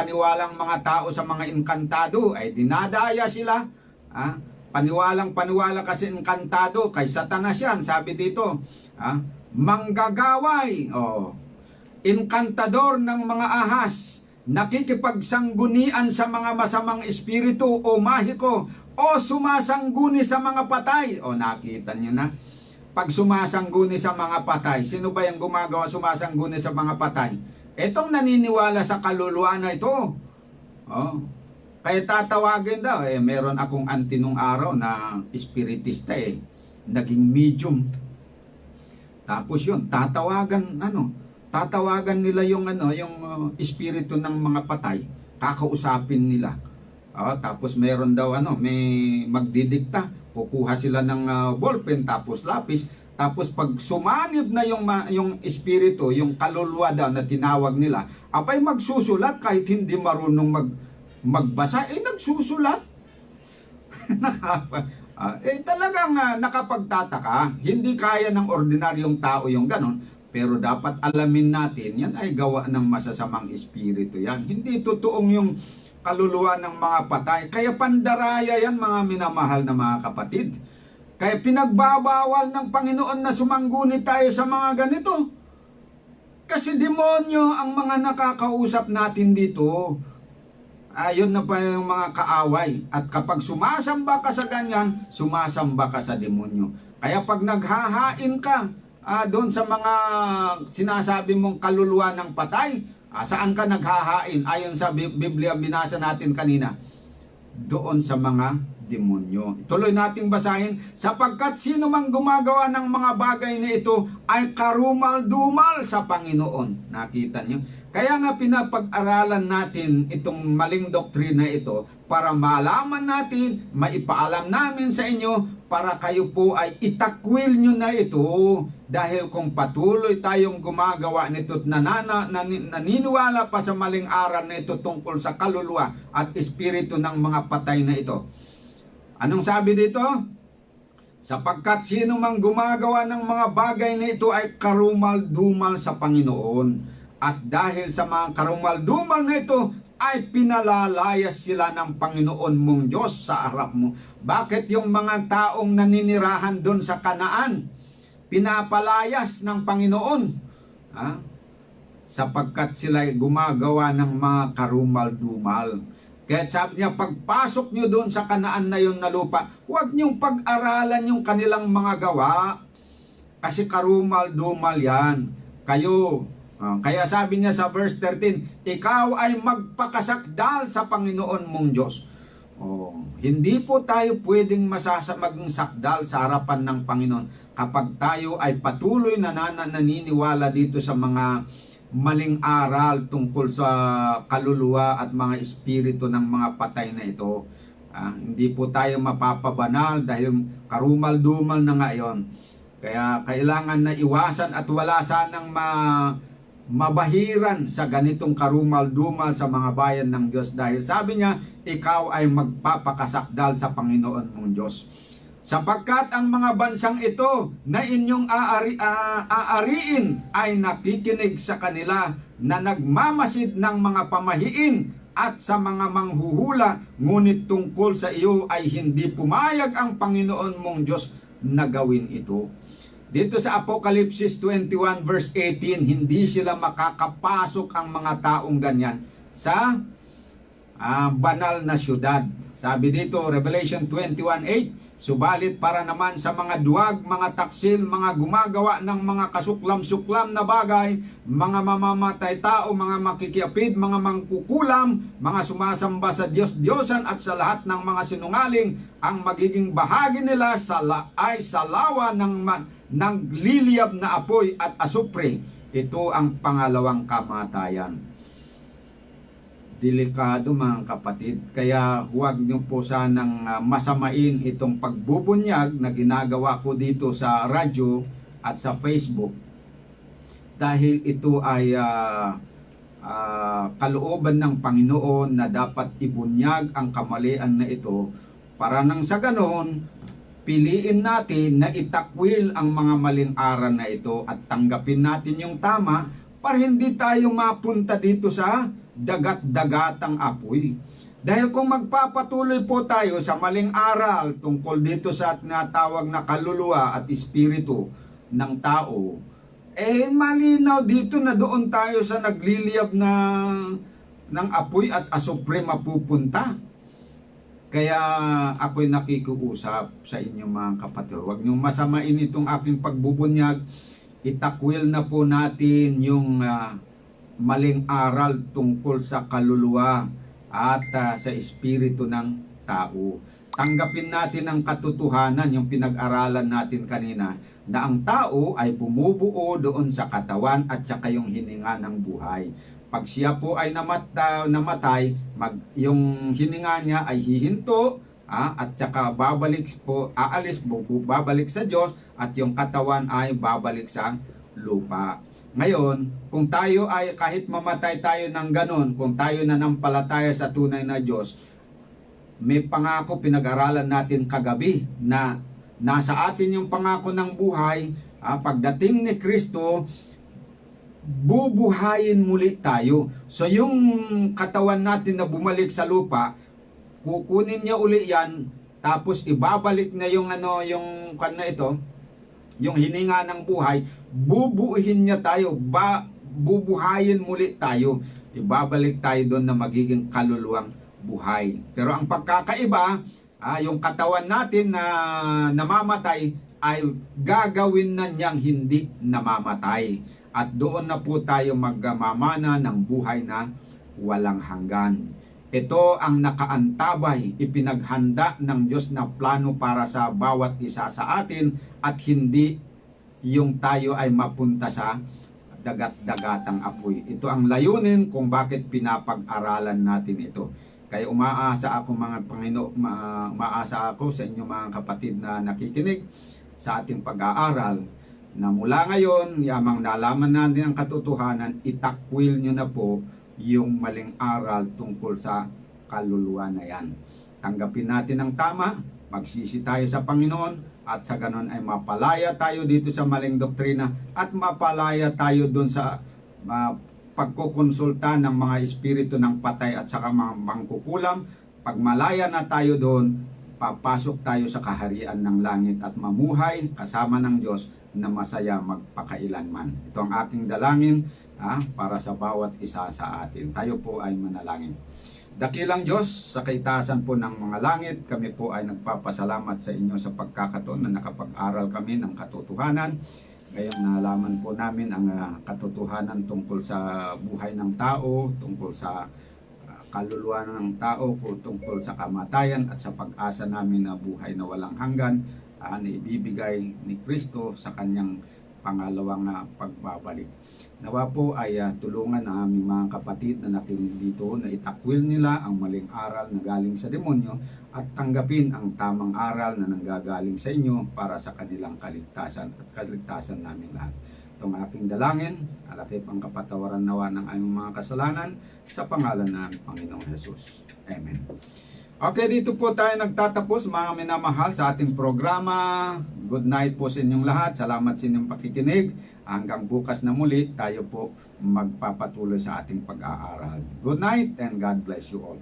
mga tao sa mga inkantado ay dinadaya sila. Paniwalang kasi inkantado kay Satanas yan. Sabi dito, manggagaway, inkantador ng mga ahas, nakikipagsanggunian sa mga masamang espiritu o mahiko, o sumasangguni sa mga patay. Nakita nyo na? Pag sumasangguni sa mga patay, sino ba yung gumagawa sumasangguni sa mga patay? Etong naniniwala sa kaluluwa na ito. Kaya tatawagin daw, meron akong auntie nung araw na espiritista naging medium. Tapos yun, tatawagan nila yung espiritu ng mga patay, kakausapin nila. Tapos meron daw may magdidikta, kukuha sila ng ballpen tapos lapis. Tapos pag sumanib na yung espiritu, yung kaluluwa daw na tinawag nila, apay magsusulat kahit hindi marunong magbasa, nagsusulat. Talagang nakapagtataka, hindi kaya ng ordinaryong tao yung ganon, pero dapat alamin natin, yan ay gawa ng masasamang espiritu yan. Hindi totoong yung kaluluwa ng mga patay. Kaya pandaraya yan, mga minamahal na mga kapatid. Kaya pinagbabawal ng Panginoon na sumangguni tayo sa mga ganito. Kasi demonyo ang mga nakakausap natin dito. Ayun na pa yung mga kaaway. At kapag sumasamba ka sa ganyan, sumasamba ka sa demonyo. Kaya pag naghahain ka doon sa mga sinasabi mong kaluluwa ng patay, saan ka naghahain? Ayon sa Biblia binasa natin kanina, doon sa mga demonyo. Tuloy nating basahin, sapagkat sino mang gumagawa ng mga bagay na ito ay karumal-dumal sa Panginoon. Nakita niyo? Kaya nga pinapag-aralan natin itong maling doktrina ito para malaman natin, maipaalam namin sa inyo para kayo po ay itakwil nyo na ito. Dahil kung patuloy tayong gumagawa nito at naniniwala pa sa maling aral na ito tungkol sa kaluluwa at espiritu ng mga patay na ito. Anong sabi dito? Sapagkat sino mang gumagawa ng mga bagay na ito ay karumal-dumal sa Panginoon. At dahil sa mga karumal-dumal na ito, ay pinalalayas sila ng Panginoon mong Diyos sa harap mo. Bakit yung mga taong naninirahan doon sa Kanaan, pinapalayas ng Panginoon? sapagkat sila gumagawa ng mga karumal-dumal. Kaya sabi niya, pagpasok nyo doon sa Kanaan na yun na lupa, huwag nyong pag-aralan yung kanilang mga gawa. Kasi karumal-dumal yan. Kayo, kaya sabi niya sa verse 13, ikaw ay magpakasakdal sa Panginoon mong Diyos. Hindi po tayo pwedeng maging sakdal sa harapan ng Panginoon kapag tayo ay patuloy na naniniwala dito sa mga maling aral tungkol sa kaluluwa at mga espiritu ng mga patay na ito. Hindi po tayo mapapabanal dahil karumal-dumal na ngayon. Kaya kailangan na iwasan at wala sanang mabahiran sa ganitong karumal-dumal sa mga bayan ng Diyos. Dahil sabi niya, ikaw ay magpapakasakdal sa Panginoon mong Diyos. Sapagkat ang mga bansang ito na inyong aariin ay nakikinig sa kanila na nagmamasid ng mga pamahiin at sa mga manghuhula, ngunit tungkol sa iyo ay hindi pumayag ang Panginoon mong Diyos na gawin ito. Dito sa Apokalipsis 21 verse 18, hindi sila makakapasok ang mga taong ganyan sa banal na syudad. Sabi dito, Revelation 21:8, subalit para naman sa mga duwag, mga taksil, mga gumagawa ng mga kasuklam-suklam na bagay, mga mamamatay tao, mga makikiapid, mga mangkukulam, mga sumasamba sa Diyos-Diyosan at sa lahat ng mga sinungaling, ang magiging bahagi nila ay sa lawa ng liliyab na apoy at asupre. Ito ang pangalawang kamatayan. Delikado mga kapatid, kaya huwag niyo po sanang masamain itong pagbubunyag na ginagawa ko dito sa radyo at sa Facebook, dahil ito ay kalooban ng Panginoon na dapat ibunyag ang kamalian na ito para nang sa ganon piliin natin na itakwil ang mga maling aral na ito at tanggapin natin yung tama para hindi tayo mapunta dito sa dagat-dagatang apoy. Dahil kung magpapatuloy po tayo sa maling aral tungkol dito sa tinatawag na kaluluwa at espiritu ng tao, malinaw dito na doon tayo sa nagliliyab ng apoy at asupre mapupunta. Kaya ako'y nakikiusap sa inyo mga kapatid, huwag niyong masamain itong aking pagbubunyag. Itakwil na po natin yung maling aral tungkol sa kaluluwa at sa espiritu ng tao. Tanggapin natin ang katotohanan, yung pinag-aralan natin kanina, na ang tao ay bumubuo doon sa katawan at saka yung hininga ng buhay. Pag siya po ay namatay, yung hininga niya ay hihinto, at saka aalis, babalik sa Diyos, at yung katawan ay babalik sa lupa. Ngayon, kung tayo ay kahit mamatay tayo ng ganon, kung tayo nanampalataya sa tunay na Diyos, may pangako pinag-aralan natin kagabi na nasa atin yung pangako ng buhay. Pagdating ni Kristo, bubuhayin muli tayo. So yung katawan natin na bumalik sa lupa, kukunin niya uli yan, tapos ibabalik na yung yung hininga ng buhay, bubuuhin niya tayo, bubuhayin muli tayo, ibabalik tayo doon na magiging kaluluwang buhay. Pero ang pagkakaiba, yung katawan natin na namamatay ay gagawin na niyang hindi namamatay. At doon na po tayo magmamana ng buhay na walang hanggan. Ito ang nakaantabay, ipinaghanda ng Diyos na plano para sa bawat isa sa atin at hindi yung tayo ay mapunta sa dagat-dagatang apoy. Ito ang layunin kung bakit pinapag-aralan natin ito. Kaya umaasa ako umaasa ako sa inyo mga kapatid na nakikinig sa ating pag-aaral na mula ngayon, yamang nalaman natin ang katotohanan, itakwil nyo na po yung maling aral tungkol sa kaluluwa na yan. Tanggapin natin ang tama, magsisi tayo sa Panginoon, at sa ganon ay mapalaya tayo dito sa maling doktrina at mapalaya tayo dun sa pagkukonsulta ng mga espiritu ng patay at saka mga mangkukulam. Pag malaya na tayo doon, papasok tayo sa kaharian ng langit at mamuhay kasama ng Diyos na masaya magpakailanman. Ito ang aking dalangin para sa bawat isa sa atin. Tayo po ay manalangin. Dakilang Diyos, sa kaitaasan po ng mga langit, kami po ay nagpapasalamat sa inyo sa pagkakataon na nakapag-aral kami ng katotohanan. Ngayong nalaman po namin ang katotohanan tungkol sa buhay ng tao, tungkol sa kaluluwa ng tao, tungkol sa kamatayan at sa pag-asa namin na buhay na walang hanggan na ibibigay ni Kristo sa kanyang pangalawang pagbabalik. Nawa po ay tulungan ang aming mga kapatid na nakinig dito na itakwil nila ang maling aral na galing sa demonyo at tanggapin ang tamang aral na nanggagaling sa inyo para sa kanilang kaligtasan at kaligtasan namin lahat. Itong aking dalangin, alakip ang kapatawaran nawa ng aming mga kasalanan sa pangalan ng Panginoong Jesus. Amen. Okay, dito po tayo nagtatapos mga minamahal sa ating programa. Good night po sa inyong lahat. Salamat sa inyong pakikinig. Hanggang bukas na muli, tayo po magpapatuloy sa ating pag-aaral. Good night and God bless you all.